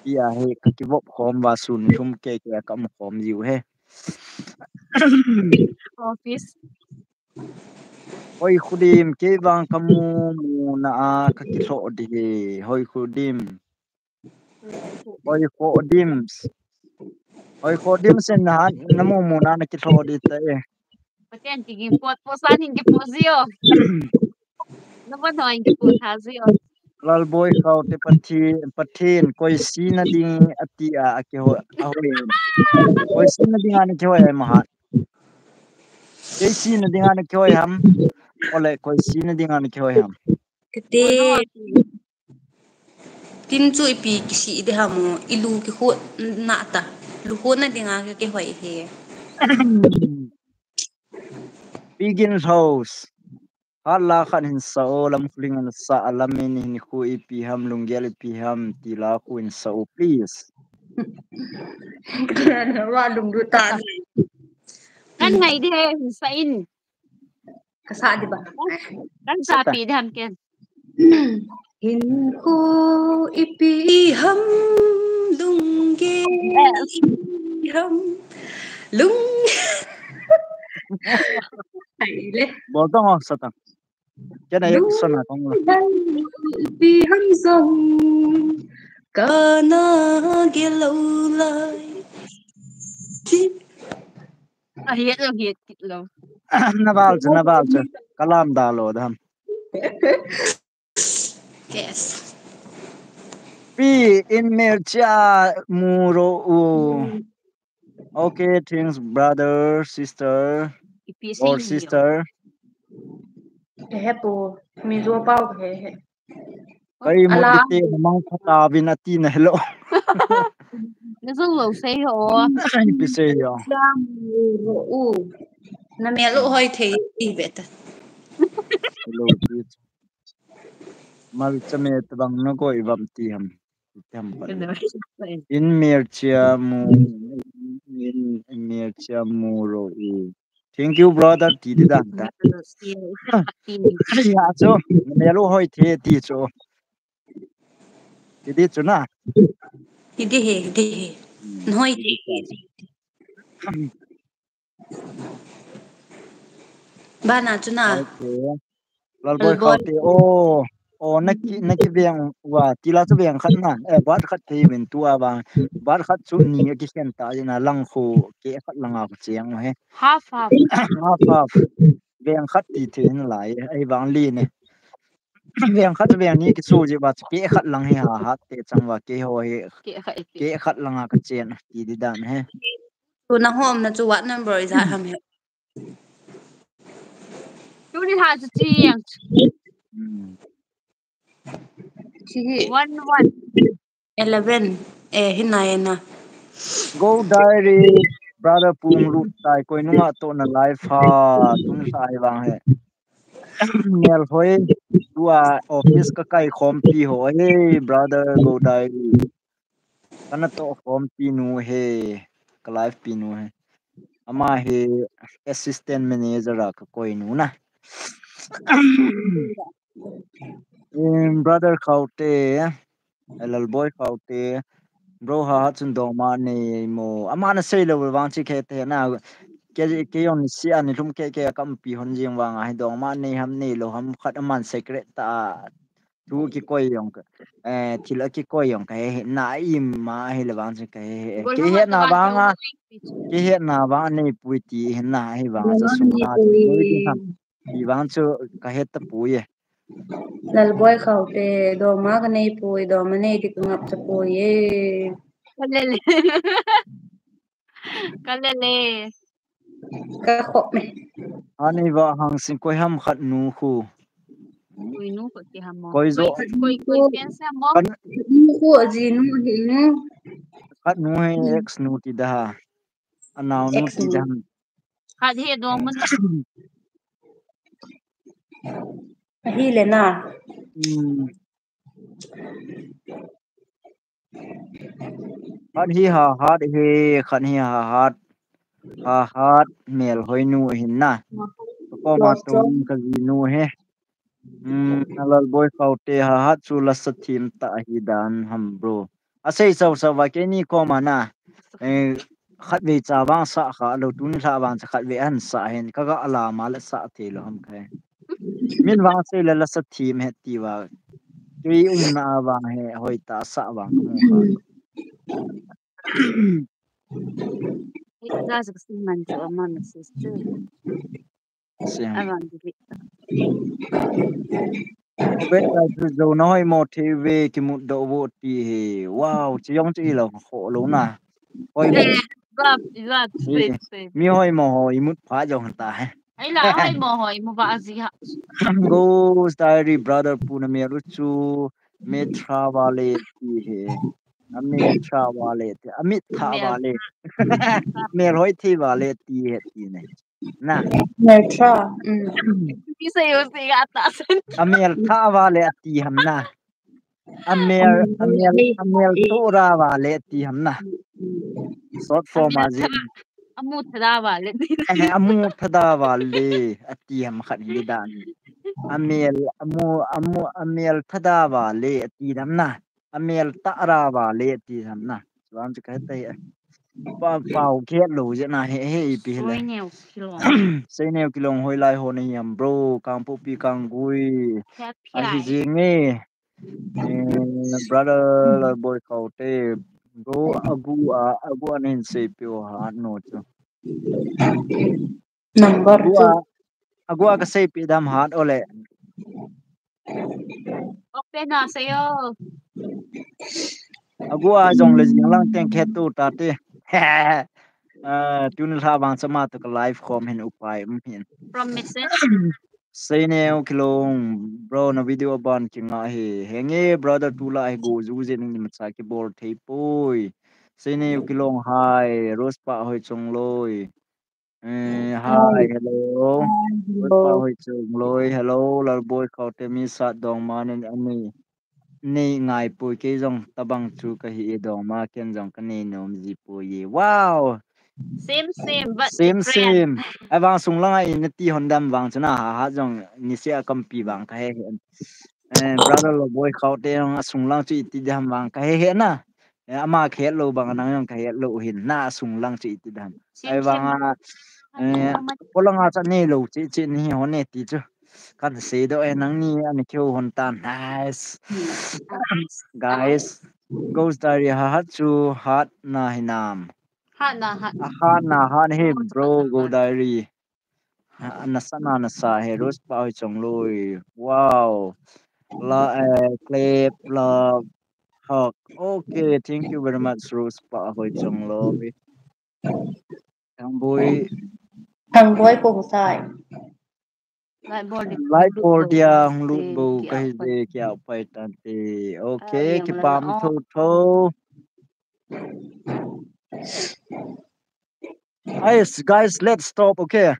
Iya he ka ki bop khom wa sun thum ke kam khom jiu he. Office. Hoi khudim ke bang kamu mu na a ka ki tho di he. Hoi khudim. Hoi khudim sen na namu mu na ki tho di ta e. Paten tiging pot posan hingi pozio. Naman no hingi pot hazio. Lal boy khau te pathin koi si na ding ati a ke ho a hoi. Koi si na ding an ke hoi ma ha. Ke si na ding an ke hoi ham. Ole koi si na ding an ke hoi ham. กระเตกินจุยปีกิสีเดหามูอิลูกิโคนาตาลูโคนาดิงาเกหอยเฮ Begin house. Hala khan hin sa o lam fling an sa alamin hin khu ipi ham lunggel ipi ham tila khu in sa o please. ว่าลุงดูตา Kan ngai di he sa in. กระสาดิบะ Kan sa pi di ham ken. หินคูอีปีหัมลุงเกหัมลุงไหนเลย Bo tong o sa tang. Cái nàyลุง sona tong lo. ปีหัมซงกานาเกลูไล Hiet lo hiet lo. Nabal cha. Kalam dalo dham. yes Pi in mercha muro u. Okay, thanks brother, sister Ipi or sing yo. sister. เฮ้ปูมีรัวเป้าเฮ้ Kai mo Ala. dite namang khata binati na hello. Naso lo say ho. Ni pi se yo. u na me lo hoi thei i beta Hello please. Mal chame tabang no ko ibam ti ham. Tam pa. In mercha muro u. Thank you brother ti di dan ta. Ya cho me lo hoi the ti cho. Ti di cho na. hidi he noi bana chuna Okay. Lal boy khauti o naki beng wa tila chu beng khat na e bat khat thei ben tua ba bat khat chu ni ki sen ta ina lang khu ke khat langa ku chiang he Half. half beng khat ti thein lai ai bang li ne beng khat beng ni ki su ji ba ke khat lang he ha te changwa ke ho he ke khat langa ka chen ti di dan he tu na hom na chu what number is that ham he Chú đi thả cho chị em. chi 1 11 hinayana Go diary brother pum lu tai koi nunga to na life ha tun sai wang he Nel hoi tua office ka kai khom pi ho hey brother go diary kana to khom pi nu he ka life pi nu he ama he assistant manager ka koi nu na brother khaute elal boy khaute bro ha chun do ma ne mo ama na sei lo wang chi khe te na ke yon si an lum ke kam pi hon jing wang ai dong ma nei ham nei lo ham khat man secret ta tu ki koi yong ka thila ki koi yong ka he na im ma he le wang ka he ke he na wang a ke he na wang nei pui ti he na he wang sa sung na ti noi ding ham pi wang chu ka he ta pu ye lalboy khaute do ma ka nei poi do ma nei dik ngap cha poi ye Kalele. Kalele. ka khop me Ani va hang sin koi ham khat nu khu. Ui nu ko ti hamo. Koi zo Koi pensa mo. kan nu ko ji nu hi nu khat nu he ex nu ti da. Anaw nu ex ti nu da. Kad he do mo na. hi le na Khat hi hat he khat hi hat mel hoi nu hin na. Ko ma close tum ka ji nu he. Alal boy kaute hat chu la sa thim ta hi dan ham bro. Asai sau sa wa ke ni ko ma na. Khát về trà bang sa khá lâu tún sa bang khát về ăn sa hen các cái ala mà là sa thì lo ham khai min wang se la sa thim het ti wa ki na wang he hoi ta sa wang ka mu kha Za sa kasi man jo ama na sister. sem Avan di. obet la chu zo noi mo the ve ki mu do wo ti he wow chi yong chi lo kho lo na hoi mo Lap, same. mi hoi mo hoi mut pha jong ta he Ay la ay mo hoy mo ba aziha. Ghost Diary brother Punami Ruchu Metra Vale ti he Ametra Vale ti Amit Tha Mel. Vale Mel hoi thi Vale ti he ti ne na netra Di sayo si atasan. Amel Tha Vale ti ham na Amel Tora Vale ti ham na short form Amel azi ta amu tada wale. amu thada Vale ati ham khat hi dan Amel thada Vale ti dam na Amel Tara Vale ti ham na Lam chu kai tai pau khet lo je na he pi le Soy neo kilong. sei neo kilong hoi lai ho ni yam bro kang pu pi kang gui Kaya a hi piyay. jing nge brother la boy kau te bro agu anin se pyo ha no chu number agu 2 agu ka sei pi dam hat ole Okay na sa'yo. agu a jong le jing lang teng khet tu ta te tun la bang sama to ka live com hin upai hin Promises. sei neo kilong bro na video ban ki nga he henge brother tula he go zu je ni ma cha ki bol thei poi sei neo kilong hai ros pa hoi chong loi hi hello ros pa hoi chong loi hello lar boy kau te mi sa dong ma nen ani nei ngai poi ke jong tabang chu ka hi dong ma ken jong ka nei nom ji poi ye wow Same but different. same ai wang sung lang ai neti hondam wang chana ha jong ni se kampi wang ka he brother lo boy khau te ang sung lang chi ti dam wang ka he na ama khe lo bang nang yang ka he lo hin na sung lang chi ti dam ai wang Same. polanga cha ne lo chi ni ho ne ti chu kan se do nang ni ani kyo hon tan nice guys goes diary ha chu hat na hinam Hana. ha he bro go diary nasana nasa heroes pa oi chong loi wow la clip love hug okay thank you very much rose pa oi chong loi ang boy thằng boy cùng sai Like body light look for bow dia na lut si bo kia kai pa. de kya pai tan te okay Yang ki lala pam oh. tho guys let's stop okay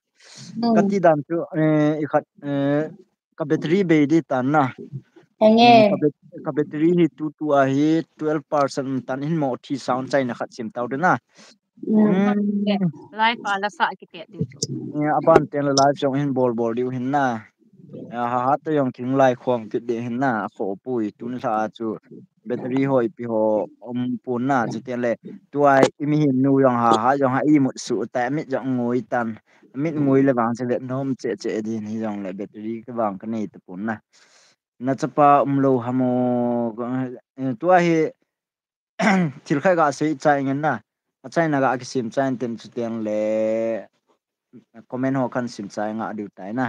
kati dan chu ikhat ka battery be di tan na nghe ka battery hi tu a hi 12% tan in mo thi sound chai na khat sim tau de na Life ala sa kita dito. aban ten la live song hin bol diu hin na ha to yong king lai khom ti de hin na kho pui tun sa chu battery hoi pi ho pun na chu ten le tuai imi hin nu yong ha yong ha i mu su ta mi jong ngoi tan mi ngoi le bang che le nom che di ni yong le battery ka bang ka nei ta pun na na chapa lo hamo tuai hi thil khai ga se chai ngen na chai na ga ki sim chai ten chu ten le comment ho khan sim chai nga du tai na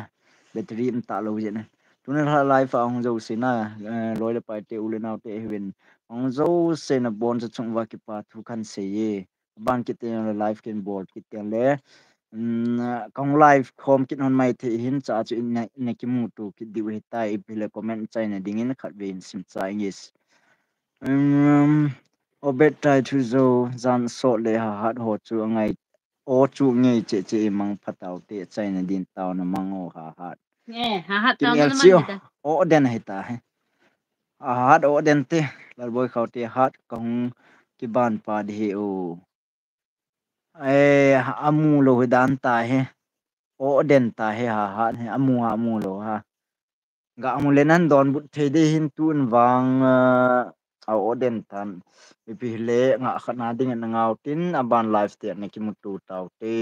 battery im ta lo je na tu tunan ha life ang zo sina loi le pai te ulenau te hwin ang zo se na bon cha chungwa ki pa thu khan se ye ban ki te life ken board ki te le kong live khom kin on mai the hin cha chu ne ki mu tu ki di we tai pile comment chai na dingin khat ve in sim cha ingis obet tai thu zo zan so le ha hat ho chu ngai o chu ngai che mang phatau te chai na din taw na mango ha hat nghe ha kim tao el nó chiu mang gì ta o den hai ta hai hat o den te lal boy khau te hat kong ki ban pa di o amu lo dan ta he o den ta he ha he amu lo ha ga amu lenan don but the de hin tun wang a o den tan pi le nga khana ding na ngau tin aban live te ne ki mutu tau te